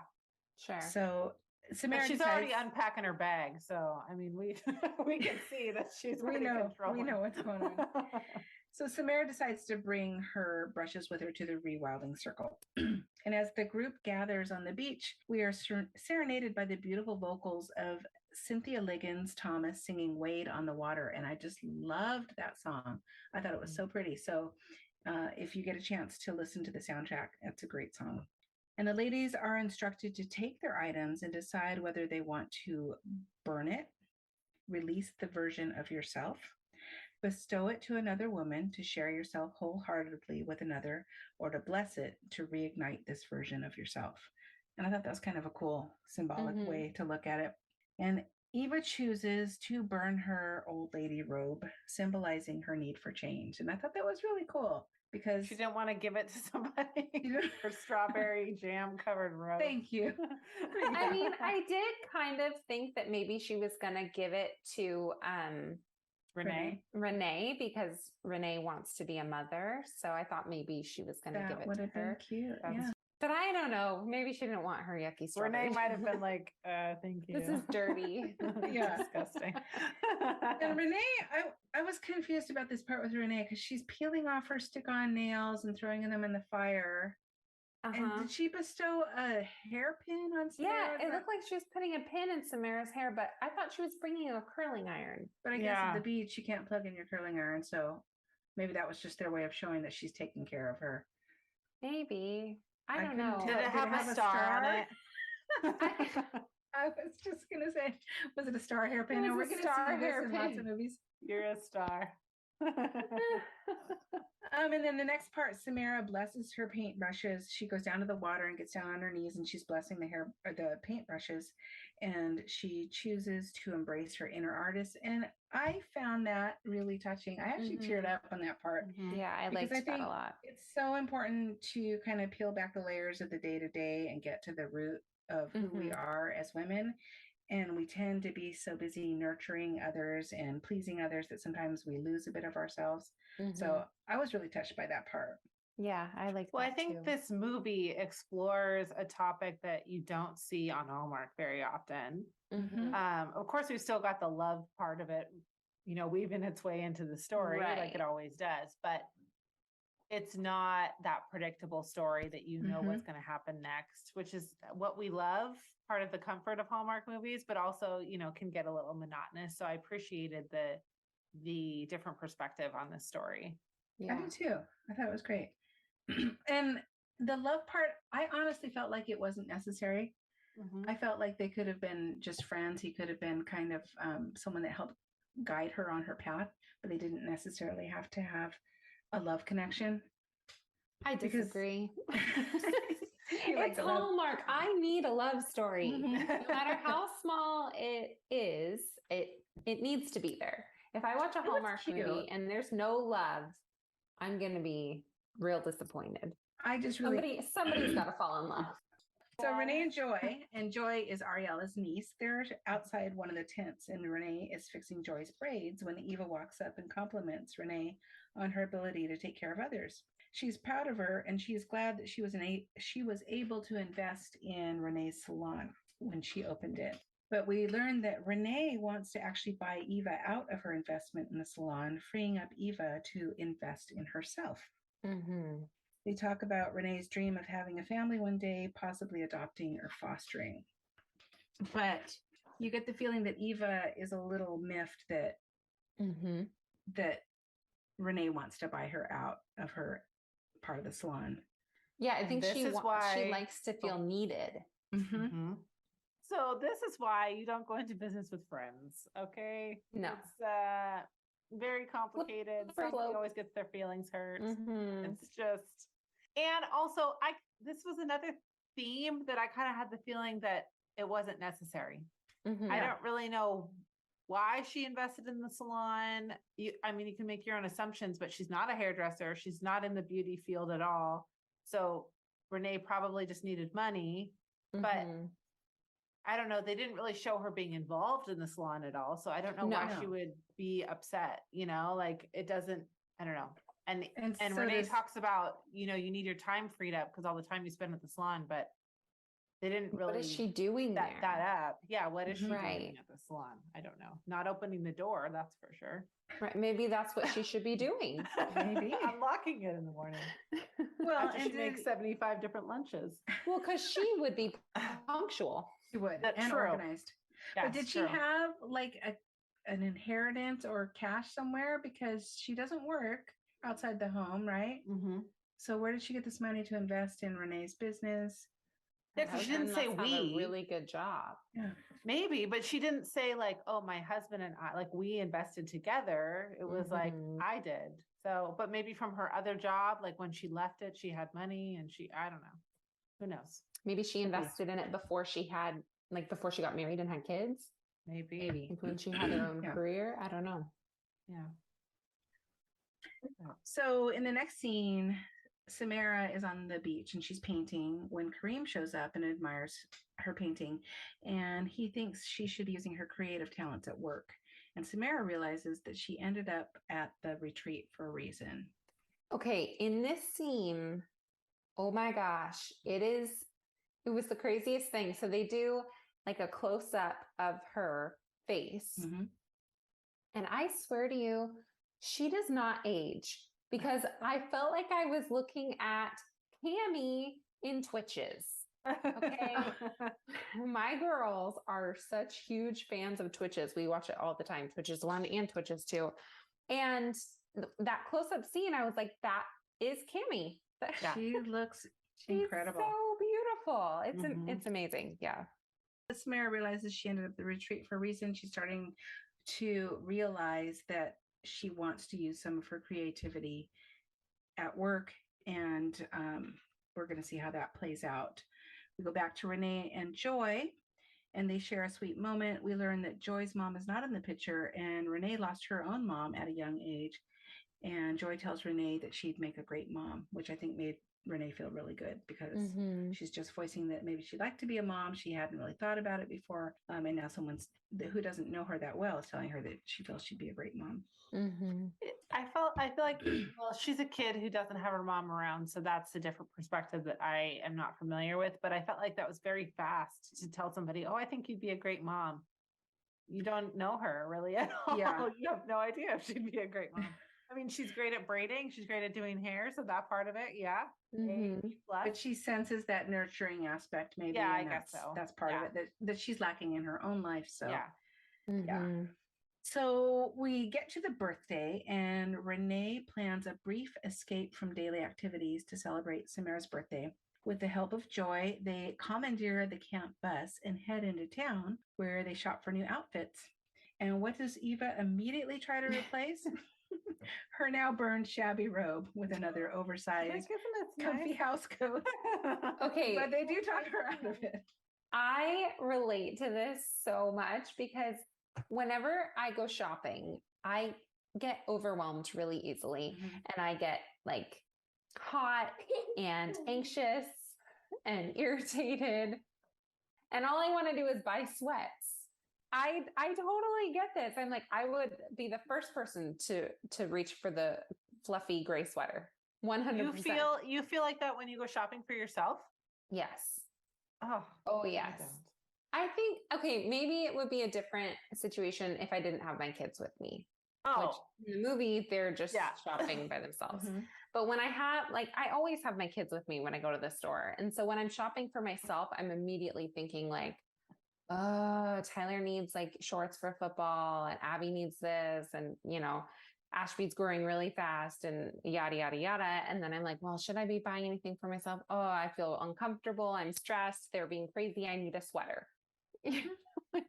Sure. So she's already unpacking her bag. So, I mean, we can see that she's pretty controlling. We know what's going on. So Tamera decides to bring her brushes with her to the rewilding circle. And as the group gathers on the beach, we are serenaded by the beautiful vocals of Cynthia Liggins Thomas singing Wade on the Water. And I just loved that song. I thought it was so pretty. So if you get a chance to listen to the soundtrack, it's a great song. And the ladies are instructed to take their items and decide whether they want to burn it, release the version of yourself, bestow it to another woman to share yourself wholeheartedly with another, or to bless it to reignite this version of yourself. And I thought that was kind of a cool symbolic way to look at it. And Eva chooses to burn her old lady robe, symbolizing her need for change. And I thought that was really cool because she didn't want to give it to somebody. Her strawberry jam covered robe. Thank you. I mean, I did kind of think that maybe she was going to give it to Renee because Renee wants to be a mother. So I thought maybe she was going to give it to her. Cute. Yeah. But I don't know. Maybe she didn't want her yucky strawberry. Renee might have been like, thank you. This is dirty. Disgusting. And Renee, I was confused about this part with Renee because she's peeling off her stick-on nails and throwing them in the fire. And did she bestow a hairpin on Samara? Yeah, it looked like she was putting a pin in Samara's hair, but I thought she was bringing a curling iron. But I guess at the beach, you can't plug in your curling iron. So maybe that was just their way of showing that she's taking care of her. Maybe. I don't know. Did it have a star on it? I was just going to say, was it a star hairpin? And we're going to see this in lots of movies. You're a star. And then the next part, Tamera blesses her paintbrushes. She goes down to the water and gets down on her knees, and she's blessing the paintbrushes, and she chooses to embrace her inner artist. And I found that really touching. I actually teared up on that part. Yeah, I liked that a lot. It's so important to kind of peel back the layers of the day-to-day and get to the root of who we are as women. And we tend to be so busy nurturing others and pleasing others that sometimes we lose a bit of ourselves. So I was really touched by that part. Yeah, I like that. Well, I think this movie explores a topic that you don't see on Hallmark very often. Of course, we've still got the love part of it, weaving its way into the story like it always does. But it's not that predictable story that what's going to happen next, which is what we love, part of the comfort of Hallmark movies, but also, can get a little monotonous. So I appreciated the different perspective on this story. Yeah. I do too. I thought it was great. And the love part, I honestly felt like it wasn't necessary. I felt like they could have been just friends. He could have been kind of someone that helped guide her on her path, but they didn't necessarily have to have a love connection. I disagree. like It's the love. Hallmark. I need a love story. Mhm. No matter how small it is, it needs to be there. If I watch a It was Hallmark cute. movie and there's no love, I'm gonna be real disappointed. I just really Somebody's got to fall in love. So Renee and Joy is Ariella's niece. They're outside one of the tents, and Renee is fixing Joy's braids when Eva walks up and compliments Renee on her ability to take care of others. She's proud of her, and she is glad that she was able to invest in Renee's salon when she opened it. But we learned that Renee wants to actually buy Eva out of her investment in the salon, freeing up Eva to invest in herself. Mm-hmm. They talk about Renee's dream of having a family one day, possibly adopting or fostering. But you get the feeling that Eva is a little miffed that that Renee wants to buy her out of her part of the salon. Yeah, I think she why likes to feel needed. Mm-hmm. So this is why you don't go into business with friends, okay? No. It's very complicated. Somebody always gets their feelings hurt. It's just, and also this was another theme that I kind of had the feeling that it wasn't necessary. I don't really know why she invested in the salon. You can make your own assumptions, but she's not a hairdresser. She's not in the beauty field at all. So Renee probably just needed money, but I don't know. They didn't really show her being involved in the salon at all. So I don't know why she would be upset, like it doesn't, I don't know. And so Renee talks about, you need your time freed up because all the time you spend at the salon, but they didn't really. What is she doing that up? Yeah. What is she doing at the salon? I don't know. Not opening the door. That's for sure. Right. Maybe that's what she should be doing. Maybe unlocking it in the morning. Well, after she makes 75 different lunches. Well, because she would be punctual. She would. That's and true. Organized. Yes, but did she have like an inheritance or cash somewhere? Because she doesn't work outside the home, right? So where did she get this money to invest in Renee's business? Yeah, because she didn't say we. A really good job. Yeah. Maybe, but she didn't say like, oh, my husband and I, like we invested together. It was like, I did. So, but maybe from her other job, like when she left it, she had money and I don't know. Who knows? Maybe she invested in it before she got married and had kids. Maybe. When she had her own career. I don't know. Yeah. So in the next scene, Tamera is on the beach and she's painting when Kareem shows up and admires her painting, and he thinks she should be using her creative talents at work. And Tamera realizes that she ended up at the retreat for a reason. Okay, in this scene, oh my gosh, it was the craziest thing. So they do like a close-up of her face. And I swear to you, she does not age, because I felt like I was looking at Cammie in Twitches. Okay. My girls are such huge fans of Twitches. We watch it all the time, Twitches 1 and Twitches 2. And that close-up scene, I was like, that is Cammie. She looks incredible. So beautiful. It's amazing. Yeah. Tamera realizes she ended up at the retreat for a reason. She's starting to realize that she wants to use some of her creativity at work, and we're going to see how that plays out. We go back to Renee and Joy, and they share a sweet moment. We learn that Joy's mom is not in the picture, and Renee lost her own mom at a young age. And Joy tells Renee that she'd make a great mom, which I think made Renee feel really good, because she's just voicing that maybe she'd like to be a mom. She hadn't really thought about it before. And now someone who doesn't know her that well is telling her that she feels she'd be a great mom. I feel like, well, she's a kid who doesn't have her mom around. So that's a different perspective that I am not familiar with. But I felt like that was very fast to tell somebody, oh, I think you'd be a great mom. You don't know her really at all. Yeah. You have no idea if she'd be a great mom. I mean, she's great at braiding. She's great at doing hair. So that part of it, yeah. But she senses that nurturing aspect, maybe. Yeah, I guess so. That's part of it that she's lacking in her own life. So, yeah. So we get to the birthday, and Renee plans a brief escape from daily activities to celebrate Tamera's birthday. With the help of Joy, they commandeer the camp bus and head into town, where they shop for new outfits. And what does Eva immediately try to replace? Her now burned shabby robe with another oversized, comfy house coat. Okay. But they do talk her out of it. I relate to this so much because whenever I go shopping, I get overwhelmed really easily and I get like hot and anxious and irritated. And all I want to do is buy sweats. I totally get this. I'm like, I would be the first person to reach for the fluffy gray sweater. 100%. You feel like that when you go shopping for yourself? Yes. Oh, yes. I think, okay, maybe it would be a different situation if I didn't have my kids with me. Which in the movie, they're just shopping by themselves. But when I have, like, I always have my kids with me when I go to the store. And so when I'm shopping for myself, I'm immediately thinking like, oh, Tyler needs like shorts for football and Abby needs this. And, you know, Ashby's growing really fast and yada, yada, yada. And then I'm like, well, should I be buying anything for myself? Oh, I feel uncomfortable. I'm stressed. They're being crazy. I need a sweater. You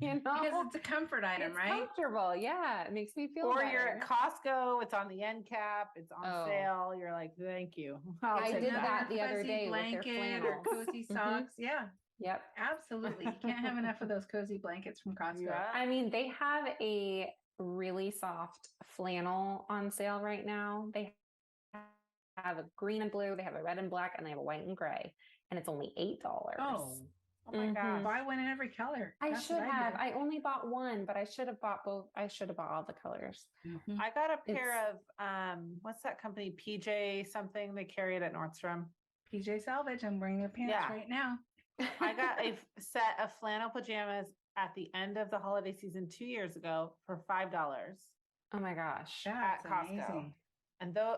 know, because it's a comfort item, right? Comfortable. Yeah. It makes me feel or better. You're at Costco, it's on the end cap, it's on sale. You're like, thank you. I did that the other day blanket with their flannel. or cozy socks. Yeah. Yep. Absolutely. You can't have enough of those cozy blankets from Costco. Yeah. I mean, they have a really soft flannel on sale right now. They have a green and blue, they have a red and black, and they have a white and gray. And it's only $8. Oh my gosh. Buy one in every color. I That's should what have. do. I only bought one, but I should have bought both. I should have bought all the colors. I got a pair of what's that company? PJ something. They carry it at Nordstrom. PJ Salvage. I'm wearing their pants right now. I got a set of flannel pajamas at the end of the holiday season 2 years ago for $5. Oh my gosh. That's at Costco. Amazing. And though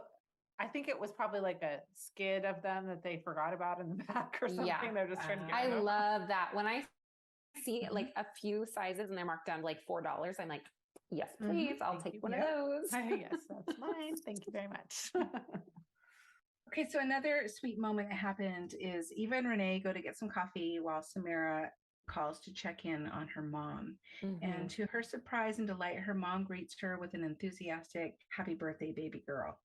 I think it was probably like a skid of them that they forgot about in the back or something. Yeah. They're just trying to get I rid of. love that. When I see like a few sizes and they're marked down like $4, I'm like, yes, please. I'll take one of those. Yes, that's mine. Thank you very much. Okay, so another sweet moment that happened is Eva and Renee go to get some coffee while Tamera calls to check in on her mom. And to her surprise and delight, her mom greets her with an enthusiastic happy birthday, baby girl.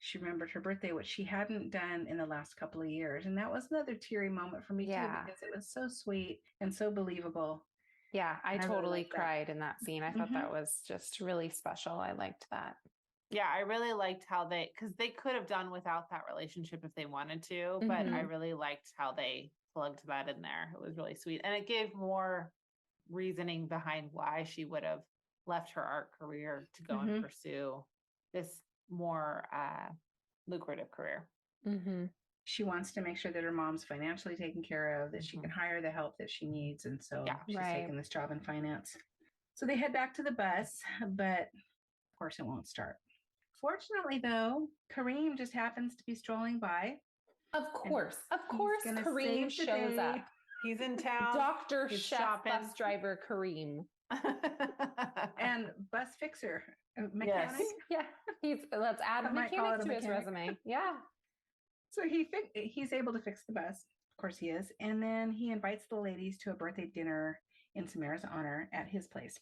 She remembered her birthday, which she hadn't done in the last couple of years. And that was another teary moment for me too, because it was so sweet and so believable. Yeah, I totally really cried in that scene. I thought that was just really special. I liked that. Yeah, I really liked how because they could have done without that relationship if they wanted to, but I really liked how they plugged that in there. It was really sweet. And it gave more reasoning behind why she would have left her art career to go and pursue this more lucrative career. She wants to make sure that her mom's financially taken care of, that she can hire the help that she needs. And so she's taking this job in finance. So they head back to the bus, but of course it won't start. Fortunately, though, Kareem just happens to be strolling by. Of course, Kareem shows up. He's in town. Dr. Chef bus driver Kareem. And bus fixer, mechanic. Yes. Yeah, let's add a mechanic to his resume. Yeah. So he's able to fix the bus. Of course he is. And then he invites the ladies to a birthday dinner in Tamera's honor at his place.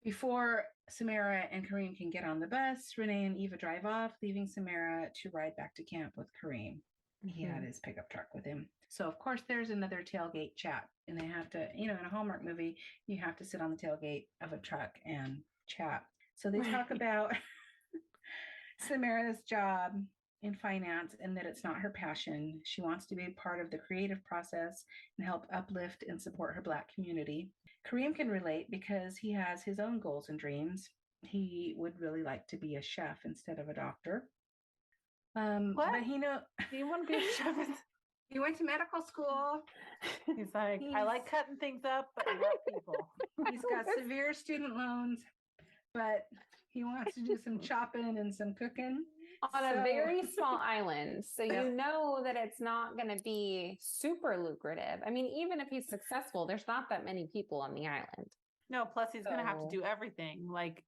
Before Tamera and Kareem can get on the bus, Renee and Eva drive off, leaving Tamera to ride back to camp with Kareem. He had his pickup truck with him. So, of course, there's another tailgate chat. And they have to, in a Hallmark movie, you have to sit on the tailgate of a truck and chat. So they talk about Tamera's job in finance and that it's not her passion. She wants to be a part of the creative process and help uplift and support her Black community. Kareem can relate because he has his own goals and dreams. He would really like to be a chef instead of a doctor. But he do you want to be a chef? He went to medical school. He's like, I like cutting things up, but I love people. He's got severe student loans, but he wants to do some chopping and some cooking. On a very small island. So you know that it's not going to be super lucrative. I mean, even if he's successful, there's not that many people on the island. No, plus he's going to have to do everything. Like,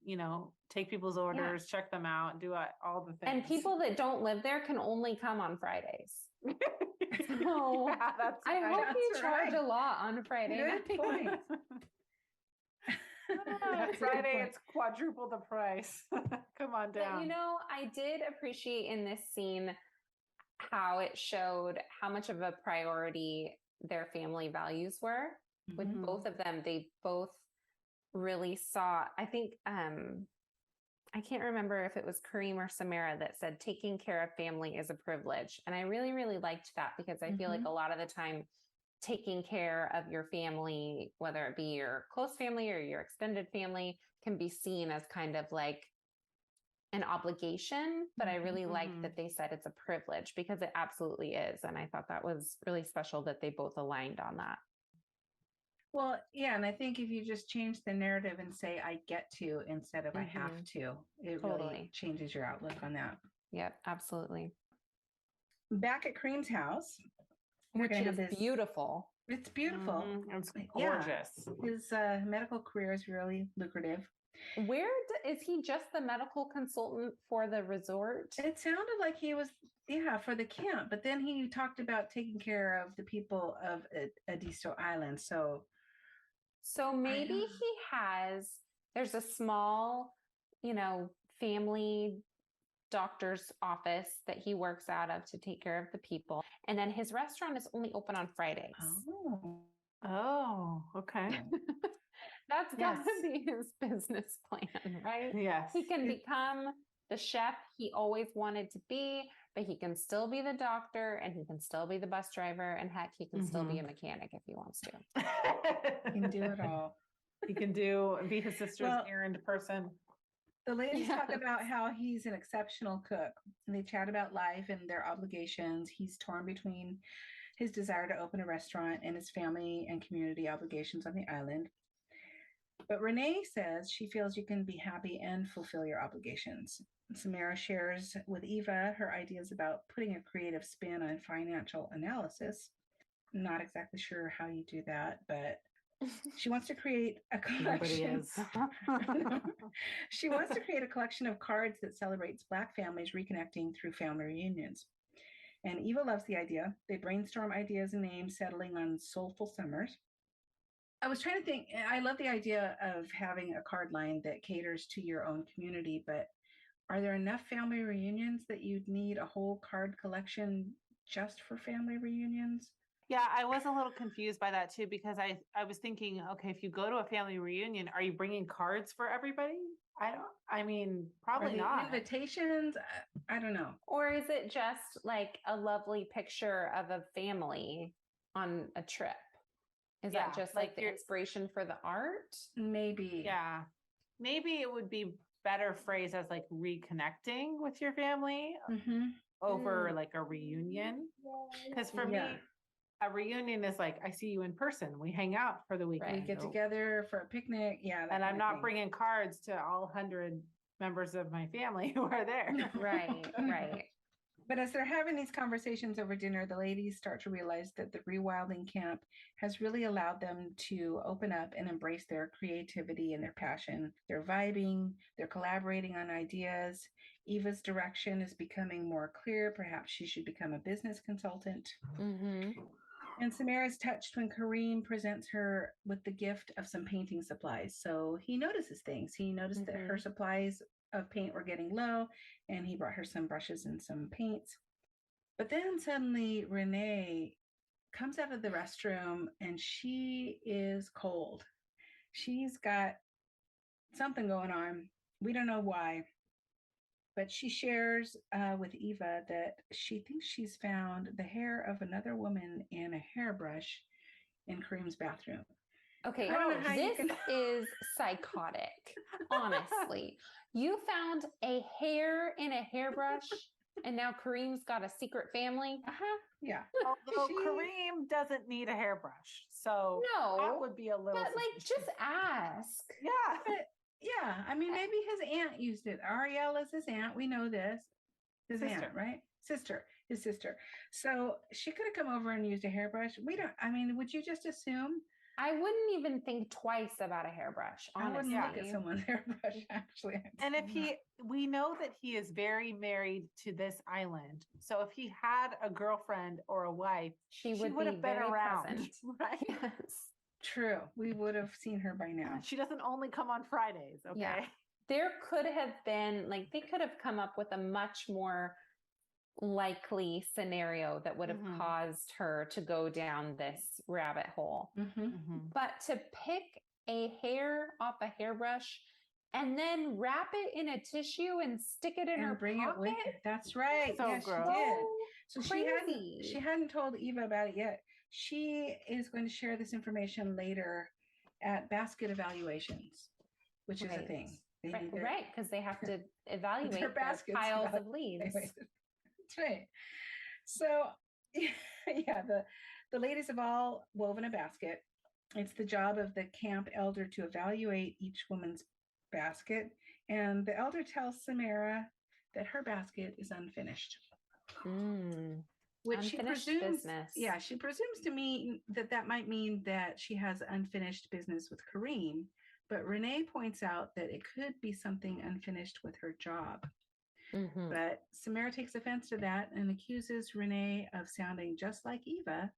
take people's orders, check them out, do all the things. And people that don't live there can only come on Fridays. So I hope you charge a lot on Friday. Good point. Friday, it's quadruple the price. Come on down. But, I did appreciate in this scene how it showed how much of a priority their family values were. With Mhm. both of them, they both really saw, I think, I can't remember if it was Kareem or Samara that said taking care of family is a privilege. And I really, really liked that because I feel like a lot of the time taking care of your family, whether it be your close family or your extended family, can be seen as kind of like an obligation. But I really like that they said it's a privilege because it absolutely is. And I thought that was really special that they both aligned on that. Well, yeah, and I think if you just change the narrative and say I get to instead of I have to, it really changes your outlook on that. Yep, absolutely. Back at Kareem's house, which is beautiful. It's beautiful. It's gorgeous. Yeah. His medical career is really lucrative. Where is he just the medical consultant for the resort? It sounded like he was, for the camp, but then he talked about taking care of the people of Edisto Island. So maybe there's a small, family doctor's office that he works out of to take care of the people. And then his restaurant is only open on Fridays. Oh, okay. That's got to be his business plan, right? Yes. He can become the chef he always wanted to be, but he can still be the doctor and he can still be the bus driver. And heck, he can still be a mechanic if he wants to. He can do it all. He can be his sister's errand person. The ladies talk about how he's an exceptional cook, and they chat about life and their obligations. He's torn between his desire to open a restaurant and his family and community obligations on the island. But Renee says she feels you can be happy and fulfill your obligations. Samara shares with Eva her ideas about putting a creative spin on financial analysis. I'm not exactly sure how you do that, but she wants to create a collection. She wants to create a collection of cards that celebrates Black families reconnecting through family reunions. And Eva loves the idea. They brainstorm ideas and names, settling on Soulful Summers. I was trying to think, I love the idea of having a card line that caters to your own community, but are there enough family reunions that you'd need a whole card collection just for family reunions? Yeah, I was a little confused by that too, because I was thinking, okay, if you go to a family reunion, are you bringing cards for everybody? Probably not. Invitations? I don't know. Or is it just like a lovely picture of a family on a trip? Is that just like the inspiration for the art? Maybe. Yeah. Maybe it would be better phrased as like reconnecting with your family over like a reunion. Because for me, a reunion is like, I see you in person. We hang out for the weekend. We get together for a picnic. Yeah. And I'm not bringing cards to all 100 members of my family who are there. Right. But as they're having these conversations over dinner, the ladies start to realize that the rewilding camp has really allowed them to open up and embrace their creativity and their passion. They're vibing, they're collaborating on ideas. Eva's direction is becoming more clear. Perhaps she should become a business consultant. And Samara's touched when Kareem presents her with the gift of some painting supplies. So he notices things. He noticed that her supplies of paint were getting low, and he brought her some brushes and some paints. But then suddenly Renee comes out of the restroom and she is cold. She's got something going on. We don't know why. But she shares with Eva that she thinks she's found the hair of another woman and a hairbrush in Kareem's bathroom. Okay, this is psychotic, honestly. You found a hair in a hairbrush, and now Kareem's got a secret family? Yeah. Although Kareem doesn't need a hairbrush, so that would be a little... But, just ask. Yeah. I mean, maybe his aunt used it. Ariel is his aunt. We know this. His aunt, right? His sister. So she could have come over and used a hairbrush. Would you just assume? I wouldn't even think twice about a hairbrush, honestly. I wouldn't look at someone's hairbrush, actually. And we know that he is very married to this island. So if he had a girlfriend or a wife, she would have been around. Present. Right? Yes. True. We would have seen her by now. She doesn't only come on Fridays, okay? Yeah. There could have been, like, they could have come up with a much more likely scenario that would have caused her to go down this rabbit hole. But to pick a hair off a hairbrush and then wrap it in a tissue and stick it in And her bring pocket. it with her. That's right. So Yes, gross. she did. So Crazy. she hadn't told Eva about it yet. She is going to share this information later at basket evaluations, which is a thing. They need their- Right, because they have to evaluate their their baskets piles of leaves. That's right. So, yeah, the ladies have all woven a basket. It's the job of the camp elder to evaluate each woman's basket. And the elder tells Tamera that her basket is unfinished. Which Unfinished she presumes, business. yeah, she presumes to mean that might mean that she has unfinished business with Kareem. But Renee points out that it could be something unfinished with her job. But Tamera takes offense to that and accuses Renee of sounding just like Eva,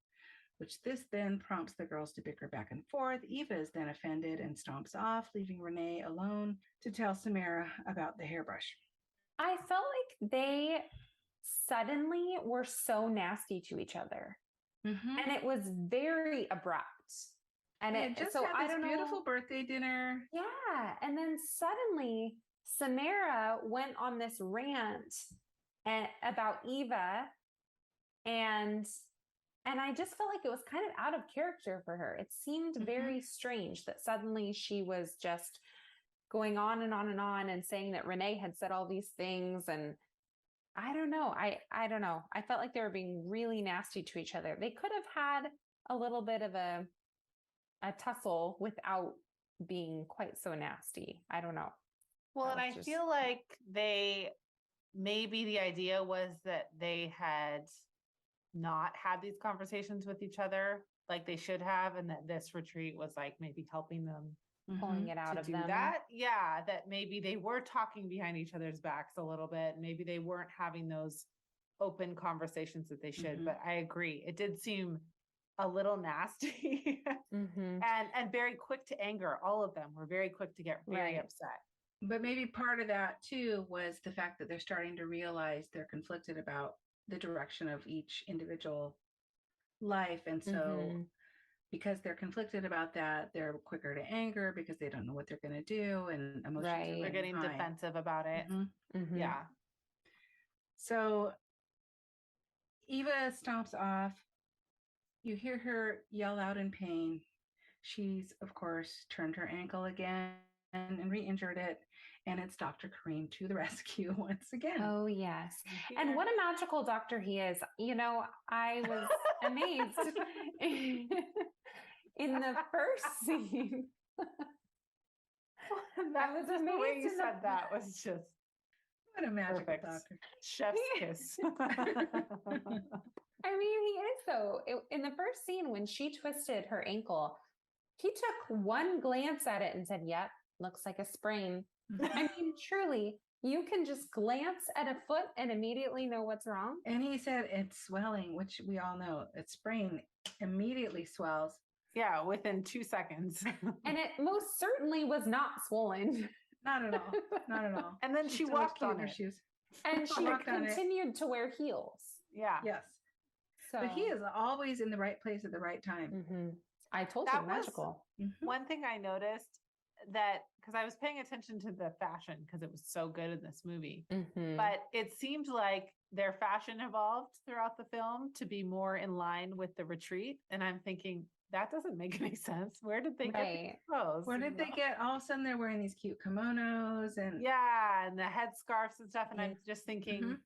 which this then prompts the girls to bicker back and forth. Eva is then offended and stomps off, leaving Renee alone to tell Tamera about the hairbrush. I felt like they suddenly were so nasty to each other. And it was very abrupt. And it just so had I this don't beautiful know. birthday dinner. Yeah. And then suddenly Tamera went on this rant about Eva, and I just felt like it was kind of out of character for her. It seemed very strange that suddenly she was just going on and on and on and saying that Renee had said all these things. And I don't know. I don't know. I felt like they were being really nasty to each other. They could have had a little bit of a tussle without being quite so nasty. I don't know. Well, and I feel like maybe the idea was that they had not had these conversations with each other like they should have, and that this retreat was like maybe helping them pulling it out to of do them. that. Yeah, that maybe they were talking behind each other's backs a little bit. Maybe they weren't having those open conversations that they should. But I agree, it did seem a little nasty and very quick to anger. All of them were very quick to get very upset. But maybe part of that too was the fact that they're starting to realize they're conflicted about the direction of each individual life. And so because they're conflicted about that, they're quicker to anger because they don't know what they're going to do, and emotions They're getting defensive about it. Yeah. So Eva stomps off. You hear her yell out in pain. She's, of course, turned her ankle again and re-injured it. And it's Dr. Kareem to the rescue once again. Oh, yes. And what a magical doctor he is. You know, I was amazed in the first scene. I was amazed. The way you said that was just what a magical perfect. Doctor. Chef's kiss. I mean, he is though. In the first scene, when she twisted her ankle, he took one glance at it and said, "Yep, looks like a sprain." I mean, truly, you can just glance at a foot and immediately know what's wrong. And he said it's swelling, which we all know. A sprain immediately swells. Yeah, within 2 seconds. And it most certainly was not swollen. Not at all. Not at all. And then she walked on her shoes. And she continued to wear heels. Yeah. Yes. So, but he is always in the right place at the right time. I told you, magical. One thing I noticed that, because I was paying attention to the fashion because it was so good in this movie, but it seemed like their fashion evolved throughout the film to be more in line with the retreat. And I'm thinking, that doesn't make any sense. Where did they get these clothes? Where did they get, all of a sudden they're wearing these cute kimonos and and the headscarves and stuff. And I'm just thinking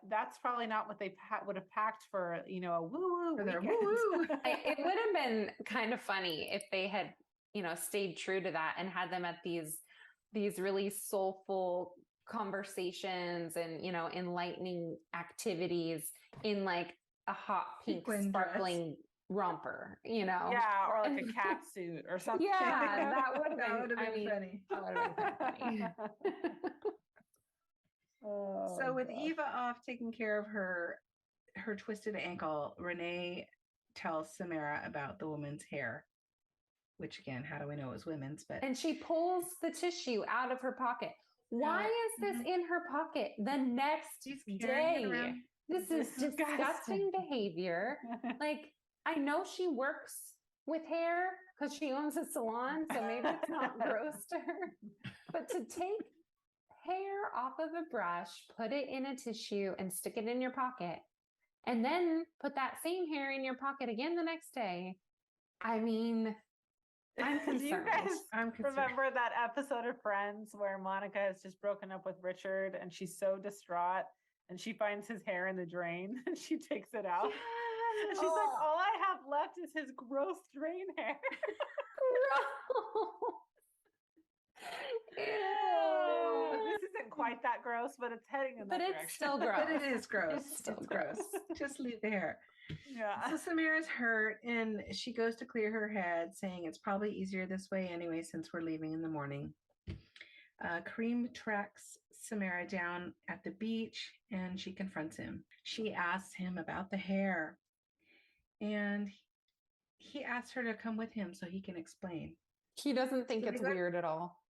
that's probably not what they would have packed for, a woo-woo weekend. It would have been kind of funny if they had, stayed true to that and had them at these really soulful conversations and, enlightening activitive in like a hot pink sparkling romper, Yeah, or like a cat suit or something. Yeah, that would have been funny. That would have been funny. So with Eva off taking care of her twisted ankle, Renee tells Tamera about the woman's hair. which again, how do we know it was women's? But And she pulls the tissue out of her pocket. Why is this in her pocket the next she's carrying it day? around. This is disgusting behavior. Like, I know she works with hair because she owns a salon, so maybe it's not gross to her. But to take hair off of a brush, put it in a tissue, and stick it in your pocket, and then put that same hair in your pocket again the next day. I mean, I'm concerned. Do you guys I'm concerned. remember that episode of Friends where Monica has just broken up with Richard and she's so distraught and she finds his hair in the drain and she takes it out? Yes. And she's like, all I have left is his gross drain hair. This isn't quite that gross, but it's heading in that direction. But it's still gross. But it is gross. It's still It's gross. Just leave the hair. Yeah. So Samara's hurt and she goes to clear her head, saying it's probably easier this way anyway, since we're leaving in the morning. Kareem tracks Samara down at the beach and she confronts him. She asks him about the hair and he asks her to come with him so he can explain. He doesn't think it's weird at all.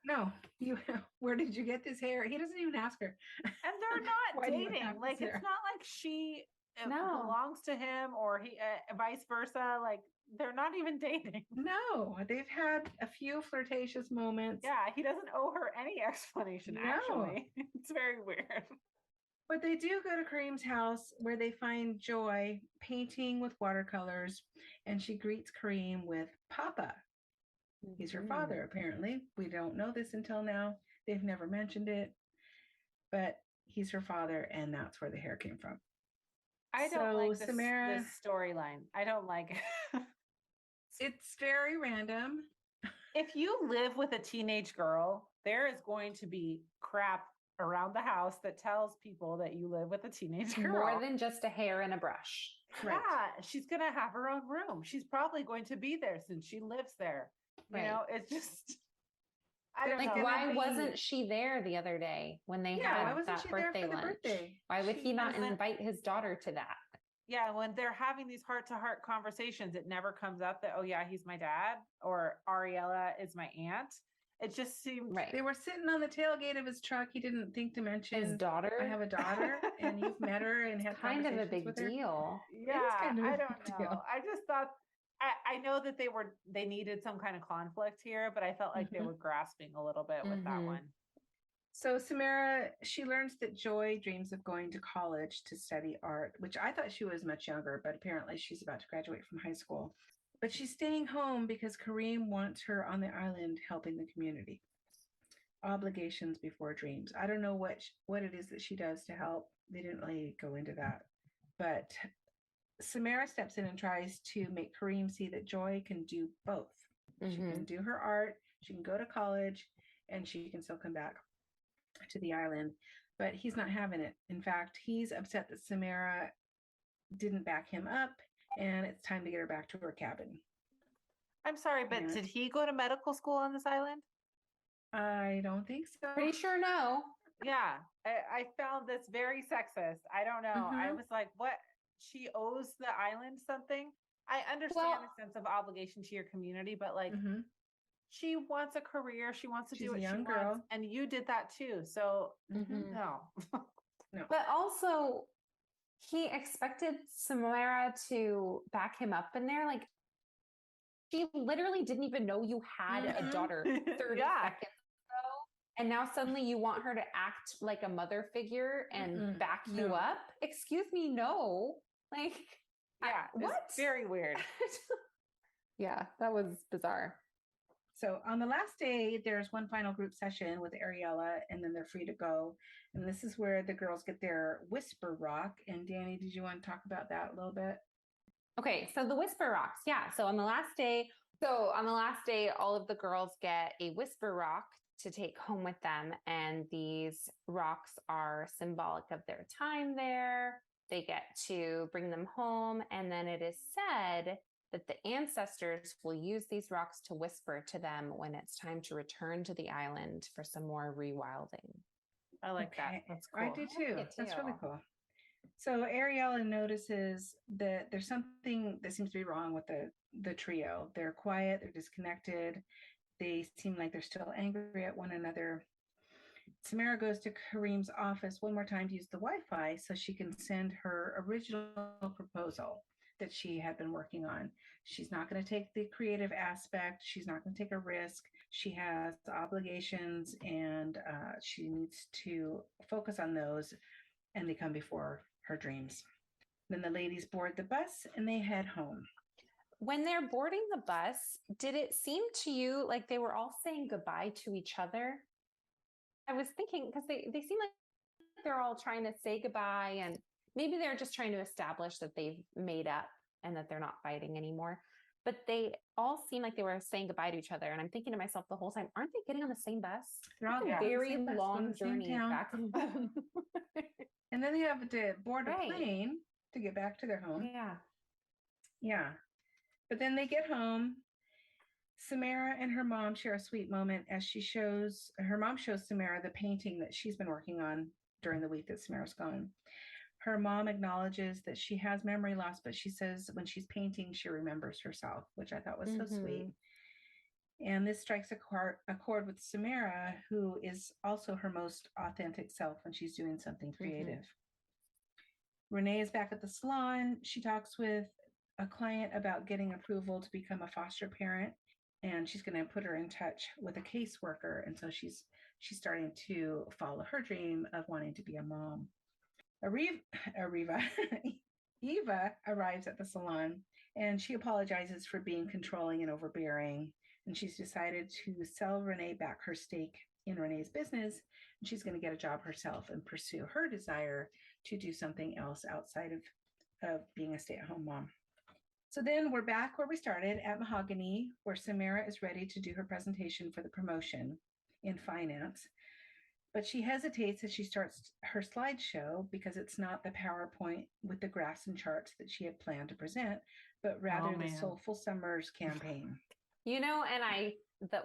No, where did you get this hair? He doesn't even ask her. And they're not Why do you dating. have Like, this it's hair? not like she No. belongs to him or he vice versa. Like, they're not even dating. No, they've had a few flirtatious moments. Yeah, he doesn't owe her any explanation, No. actually. It's very weird. But they do go to Kareem's house where they find Joy painting with watercolors, and she greets Kareem with Papa. He's her father, apparently. We don't know this until now. They've never mentioned it, but he's her father, and that's where the hair came from. I don't like this Samara, storyline. I don't like it. it's very random. If you live with a teenage girl, there is going to be crap around the house that tells people that you live with a teenage girl. More than just a hair and a brush. Right. Yeah, she's going to have her own room. She's probably going to be there since she lives there. You know, it's just, I don't know. Why wasn't she there the other day when they had that birthday lunch? Why would he not invite his daughter to that? Yeah, when they're having these heart-to-heart conversations, it never comes up that, oh yeah, he's my dad or Ariella is my aunt. It just seemed They were sitting on the tailgate of his truck. He didn't think to mention his daughter. I have a daughter, and you've met her and had kind of a big with her. deal. Yeah, kind of I a don't big know. deal. I just thought I know that they needed some kind of conflict here, but I felt like they were grasping a little bit with that one. So Samara, she learns that Joy dreams of going to college to study art, which I thought she was much younger, but apparently she's about to graduate from high school. But she's staying home because Kareem wants her on the island helping the community. Obligations before dreams. I don't know what it is that she does to help. They didn't really go into that. But Samara steps in and tries to make Kareem see that Joy can do both. She can do her art, she can go to college, and she can still come back to the island. But he's not having it. In fact, he's upset that Samara didn't back him up, and it's time to get her back to her cabin. I'm sorry, but did he go to medical school on this island? I don't think so. Pretty sure no. Yeah, I found this very sexist. I don't know. I was like, what? She owes the island something? I understand a sense of obligation to your community, but like, she wants a career. She wants to do what she wants. And you did that too. So no. But also, he expected Samara to back him up in there. Like, she literally didn't even know you had a daughter 30 seconds ago. And now suddenly you want her to act like a mother figure and back you up? Excuse me, no. Like, it's very weird. Yeah, that was bizarre. So on the last day, there's one final group session with Ariella, and then they're free to go. And this is where the girls get their whisper rock. And Danny, did you want to talk about that a little bit? Okay, so the whisper rocks. Yeah. So on the last day, all of the girls get a whisper rock to take home with them. And these rocks are symbolic of their time there. They get to bring them home. And then it is said that the ancestors will use these rocks to whisper to them when it's time to return to the island for some more rewilding. I like that. That's cool. I do too. That's really cool. So Ariella notices that there's something that seems to be wrong with the the trio. They're quiet, they're disconnected, they seem like they're still angry at one another. Tamera goes to Kareem's office one more time to use the Wi-Fi so she can send her original proposal that she had been working on. She's not going to take the creative aspect. She's not going to take a risk. She has obligations, and she needs to focus on those, and they come before her dreams. Then the ladies board the bus and they head home. When they're boarding the bus, did it seem to you like they were all saying goodbye to each other? I was thinking, because they seem like they're all trying to say goodbye, and maybe they're just trying to establish that they've made up and that they're not fighting anymore. But they all seem like they were saying goodbye to each other. And I'm thinking to myself the whole time, aren't they getting on the same bus? They're all a very long journey back. And then they have to board a plane to get back to their home. Yeah. But then they get home. Tamera and her mom share a sweet moment as her mom shows Tamera the painting that she's been working on during the week that Tamera's gone. Her mom acknowledges that she has memory loss, but she says when she's painting, she remembers herself, which I thought was so sweet. And this strikes a chord with Tamera, who is also her most authentic self when she's doing something creative. Renee is back at the salon. She talks with a client about getting approval to become a foster parent, and she's going to put her in touch with a caseworker. And so she's starting to follow her dream of wanting to be a mom. Eva arrives at the salon, and she apologizes for being controlling and overbearing. And she's decided to sell Renee back her stake in Renee's business. And she's going to get a job herself and pursue her desire to do something else outside of being a stay-at-home mom. So then we're back where we started at Mahogany, where Tamera is ready to do her presentation for the promotion in finance. But she hesitates as she starts her slideshow because it's not the PowerPoint with the graphs and charts that she had planned to present, but rather the Soulful Summers campaign. And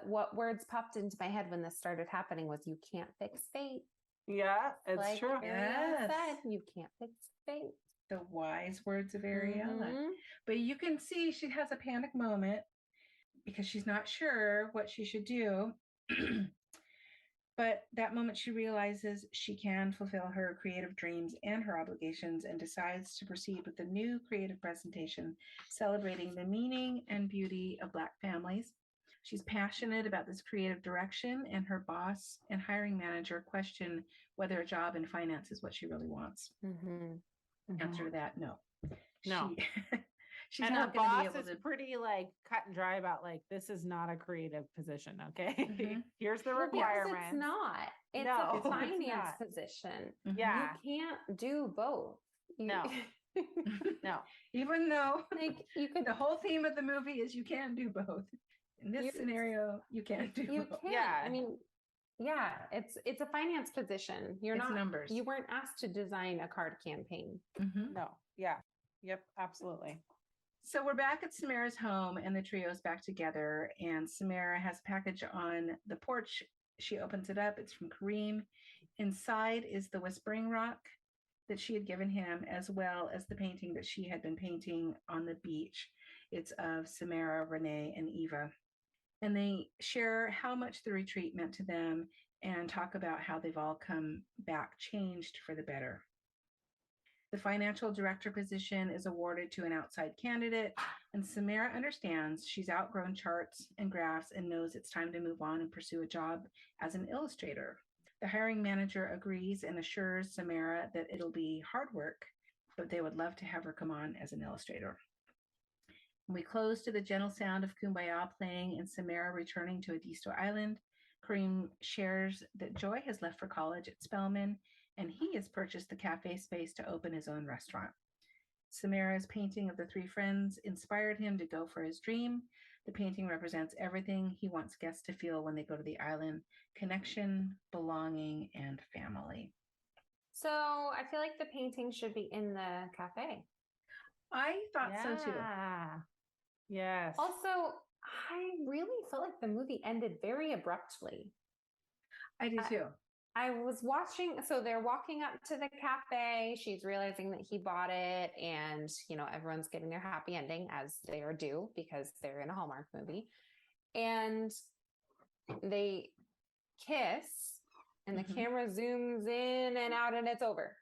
what words popped into my head when this started happening was, you can't fix fate. Yeah, it's like true. Ariella said, you can't fix fate. The wise words of Ariella. But you can see she has a panic moment because she's not sure what she should do. But that moment she realizes she can fulfill her creative dreams and her obligations, and decides to proceed with the new creative presentation celebrating the meaning and beauty of Black families. She's passionate about this creative direction, and her boss and hiring manager question whether a job in finance is what she really wants. Answer to that, no. She's and not her boss be able is to... pretty cut and dry about this is not a creative position. Okay. Here's the requirement. It's not. It's a finance position. Yeah. You can't do both. No. Even though you could, the whole theme of the movie is you can do both. In this scenario, you can't do both. Yeah. It's a finance position. It's not numbers. You weren't asked to design a card campaign. No. Yeah. Yep. Absolutely. So we're back at Tamera's home, and the trio's back together, and Tamera has a package on the porch. She opens it up. It's from Kareem. Inside is the Whispering Rock that she had given him, as well as the painting that she had been painting on the beach. It's of Tamera, Renee, and Eva. And they share how much the retreat meant to them and talk about how they've all come back changed for the better. The financial director position is awarded to an outside candidate, and Tamera understands she's outgrown charts and graphs and knows it's time to move on and pursue a job as an illustrator. The hiring manager agrees and assures Tamera that it'll be hard work, but they would love to have her come on as an illustrator. We close to the gentle sound of Kumbaya playing and Tamera returning to Edisto Island. Kareem shares that Joy has left for college at Spelman, and he has purchased the cafe space to open his own restaurant. Tamera's painting of the three friends inspired him to go for his dream. The painting represents everything he wants guests to feel when they go to the island: connection, belonging, and family. So I feel like the painting should be in the cafe. I thought so too. Yes. Also, I really felt like the movie ended very abruptly. I do too. I was watching, so they're walking up to the cafe. She's realizing that he bought it, and everyone's getting their happy ending as they are due because they're in a Hallmark movie. And they kiss, and the camera zooms in and out, and it's over.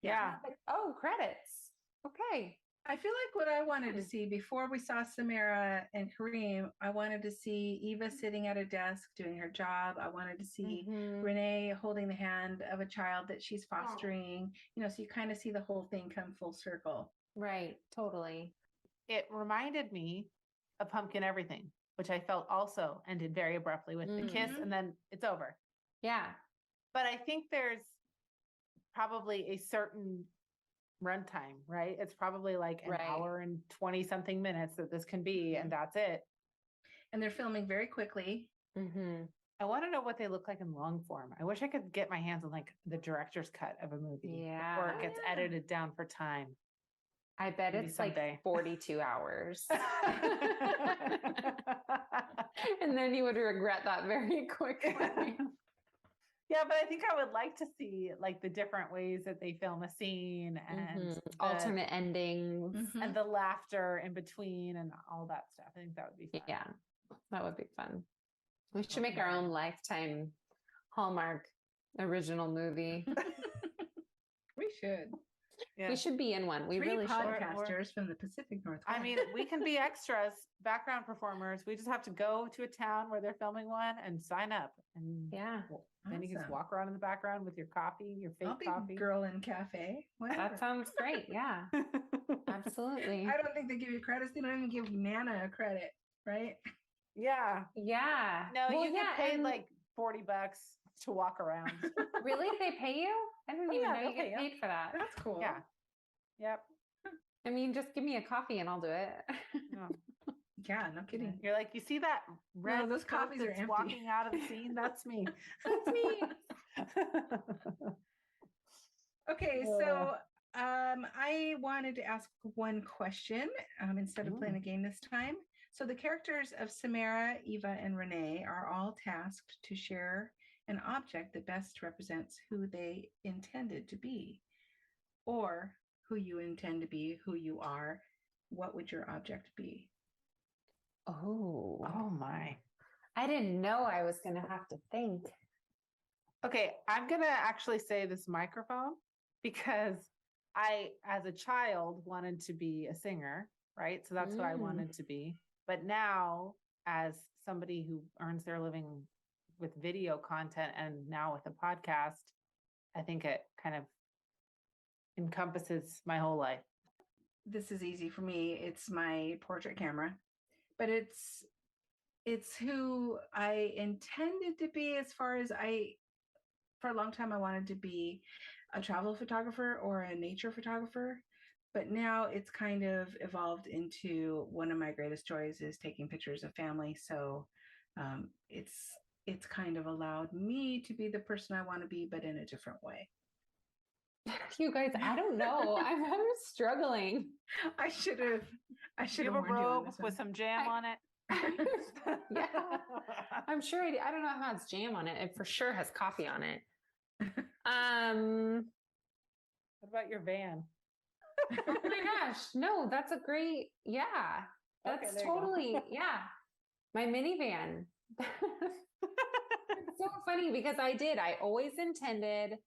Yeah. Like, oh, credits. Okay. I feel like what I wanted to see before we saw Tamera and Kareem, I wanted to see Eva sitting at a desk doing her job. I wanted to see Renee holding the hand of a child that she's fostering, so you kind of see the whole thing come full circle. Right. Totally. It reminded me of Pumpkin Everything, which I felt also ended very abruptly with the kiss and then it's over. Yeah. But I think there's probably a certain runtime, right? It's probably like an hour and 20 something minutes that this can be, and that's it. And they're filming very quickly. I want to know what they look like in long form. I wish I could get my hands on like the director's cut of a movie before it gets edited down for time. I bet maybe it's someday. Like 42 hours. And then you would regret that very quickly. Yeah, but I think I would like to see like the different ways that they film a scene and alternate endings and the laughter in between and all that stuff. I think that would be fun. Yeah, that would be fun. We should make our own Lifetime Hallmark original movie. We should. Yeah. We should be in one. We really should. Podcasters from the Pacific Northwest. I mean, we can be extras, background performers. We just have to go to a town where they're filming one and sign up. And then you can just walk around in the background with your coffee, your fake coffee. Girl in cafe. Whatever. That sounds great. Yeah, absolutely. I don't think they give you credits. They don't even give Nana a credit, right? Yeah. Yeah. No, you get paid like $40 to walk around. Really? They pay you? I didn't even know you get paid for that. That's cool. Yeah. Yep. I mean, just give me a coffee and I'll do it. Yeah, no kidding. You're like, you see that red those coffees are empty. Walking out of the scene? That's me. That's me. Okay, so I wanted to ask one question instead of playing a game this time. So the characters of Tamera, Eva, and Renee are all tasked to share an object that best represents who they intended to be, or who you intend to be, who you are. What would your object be? Oh my. I didn't know I was going to have to think. Okay, I'm going to actually say this microphone because I, as a child, wanted to be a singer, right? So that's what I wanted to be. But now, as somebody who earns their living with video content and now with a podcast, I think it kind of encompasses my whole life. This is easy for me. It's my portrait camera, but it's who I intended to be. As far as for a long time, I wanted to be a travel photographer or a nature photographer, but now it's kind of evolved into one of my greatest joys is taking pictures of family. So it's kind of allowed me to be the person I want to be, but in a different way. You guys, I don't know. I'm struggling. I should have a robe with some jam on it. Yeah, I'm sure. I don't know if it has jam on it. It for sure has coffee on it. What about your van? Oh my gosh. No, that's a great, that's totally, my minivan. It's so funny because I always intended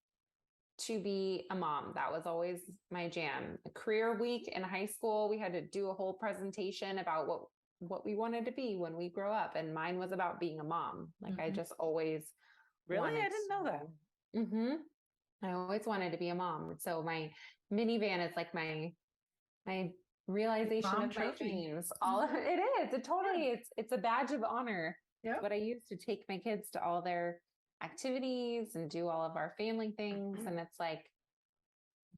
to be a mom. That was always my jam. A career week in high school, we had to do a whole presentation about what we wanted to be when we grow up. And mine was about being a mom. Like I just always I didn't know that. I always wanted to be a mom. So my minivan is like my realization mom of trophy. My dreams. All of it is. It totally it's a badge of honor. Yep. What I use to take my kids to all their activities and do all of our family things. And it's like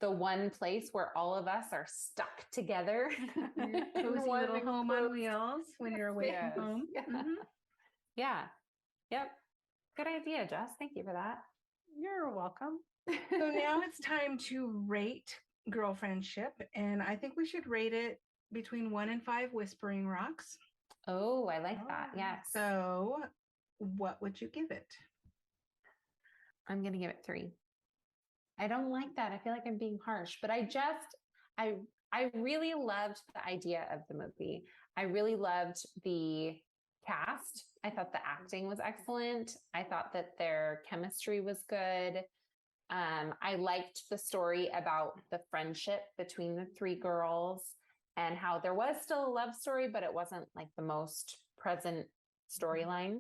the one place where all of us are stuck together. Cozy little home on wheels when you're away from home. Yeah. Yep. Good idea, Jess. Thank you for that. You're welcome. So now it's time to rate Girlfriendship. And I think we should rate it between 1 and 5 Whispering Rocks. Oh, I like that. Yes. So what would you give it? I'm going to give it 3. I don't like that. I feel like I'm being harsh, but I really loved the idea of the movie. I really loved the cast. I thought the acting was excellent. I thought that their chemistry was good. I liked the story about the friendship between the 3 girls and how there was still a love story, but it wasn't like the most present storyline.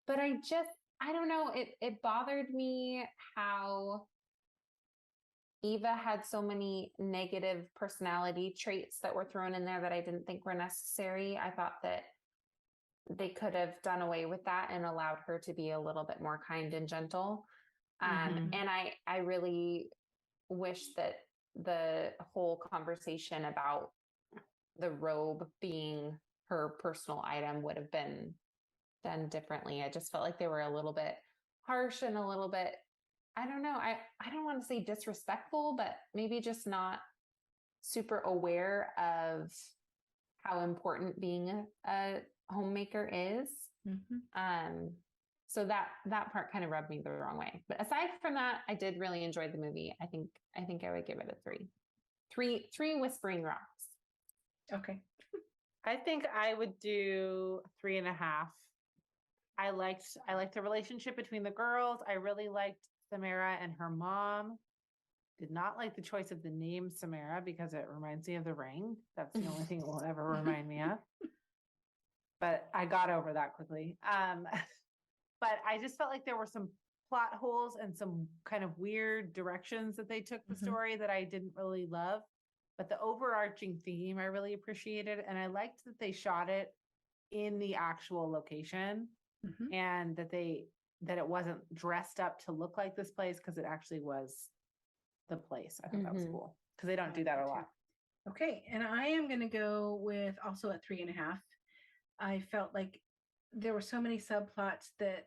But I don't know. It bothered me how Eva had so many negative personality traits that were thrown in there that I didn't think were necessary. I thought that they could have done away with that and allowed her to be a little bit more kind and gentle. And I really wish that the whole conversation about the robe being her personal item would have been done differently. I just felt like they were a little bit harsh and a little bit, I don't know. I don't want to say disrespectful, but maybe just not super aware of how important being a homemaker is. So that part kind of rubbed me the wrong way. But aside from that, I did really enjoy the movie. I think I would give it a 3. 3 whispering rocks. Okay. I think I would do 3.5. I liked the relationship between the girls. I really liked Tamera and her mom. Did not like the choice of the name Tamera because it reminds me of The Ring. That's the only thing it will ever remind me of. But I got over that quickly. But I just felt like there were some plot holes and some kind of weird directions that they took the story that I didn't really love. But the overarching theme I really appreciated. And I liked that they shot it in the actual location and that it wasn't dressed up to look like this place because it actually was the place. I thought that was cool because they don't do that a lot. Okay. And I am going to go with also a 3.5. I felt like there were so many subplots that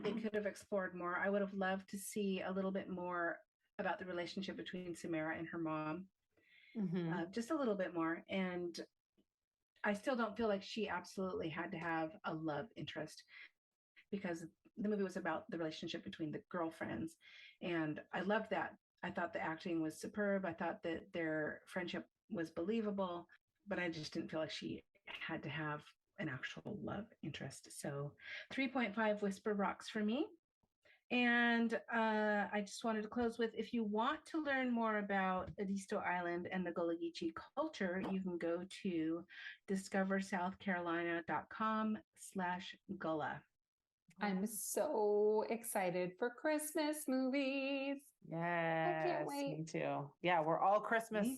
they could have explored more. I would have loved to see a little bit more about the relationship between Tamera and her mom. Just a little bit more. And I still don't feel like she absolutely had to have a love interest because the movie was about the relationship between the girlfriends. And I loved that. I thought the acting was superb. I thought that their friendship was believable, but I just didn't feel like she had to have an actual love interest. So 3.5 whisper rocks for me. And I just wanted to close with, if you want to learn more about Edisto Island and the Gullah Geechee culture, you can go to discoversouthcarolina.com/Gullah. I'm so excited for Christmas movies. Yes, I can't wait. Me too. Yeah, we're all Christmas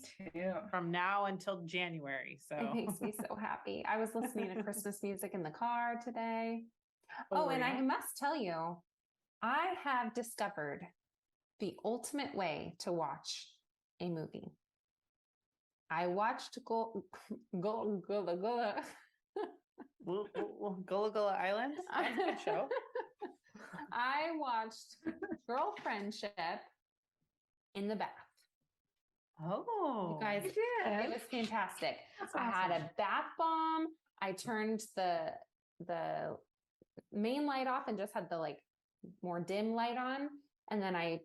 from now until January. So it makes me so happy. I was listening to Christmas music in the car today. And I must tell you, I have discovered the ultimate way to watch a movie. I watched Gullah Gullah Island. That's a good show. I watched Girlfriendship in the bath. Oh, you guys, it was fantastic. I had a bath bomb. I turned the main light off and just had the more dim light on. And then I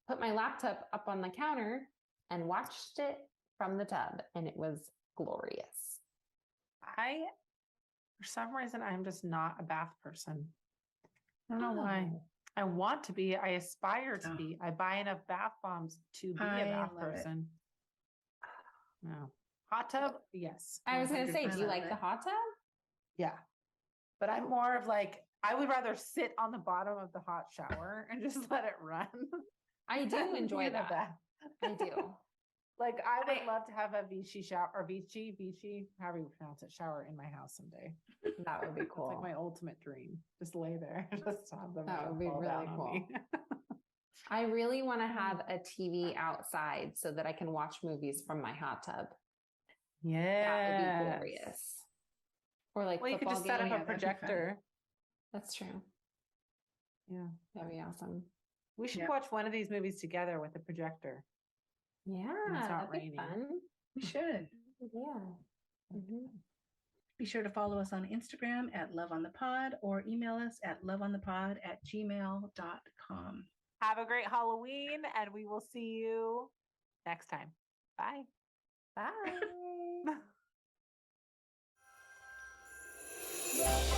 put my laptop up on the counter and watched it from the tub. And it was glorious. For some reason, I'm just not a bath person. I don't know why. I want to be. I aspire to be. I buy enough bath bombs to be a bath person. No. Hot tub? Yes. I was going to say, do you like the hot tub? Yeah. But I'm more of I would rather sit on the bottom of the hot shower and just let it run. I do enjoy that. I do. I would love to have a Vichy shower or Vichy, however you pronounce it, shower in my house someday. That would be cool. It's my ultimate dream. Just lay there. Just have them. That would be really cool. I really want to have a TV outside so that I can watch movies from my hot tub. Yeah. That would be glorious. Or you could just set up a projector. That's true. Yeah. That'd be awesome. We should watch one of these movies together with a projector. Yeah. It's not raining. Fun. We should. Yeah. Be sure to follow us on Instagram at loveonthepod or email us at loveonthepod@gmail.com. Have a great Halloween, and we will see you next time. Bye. Bye.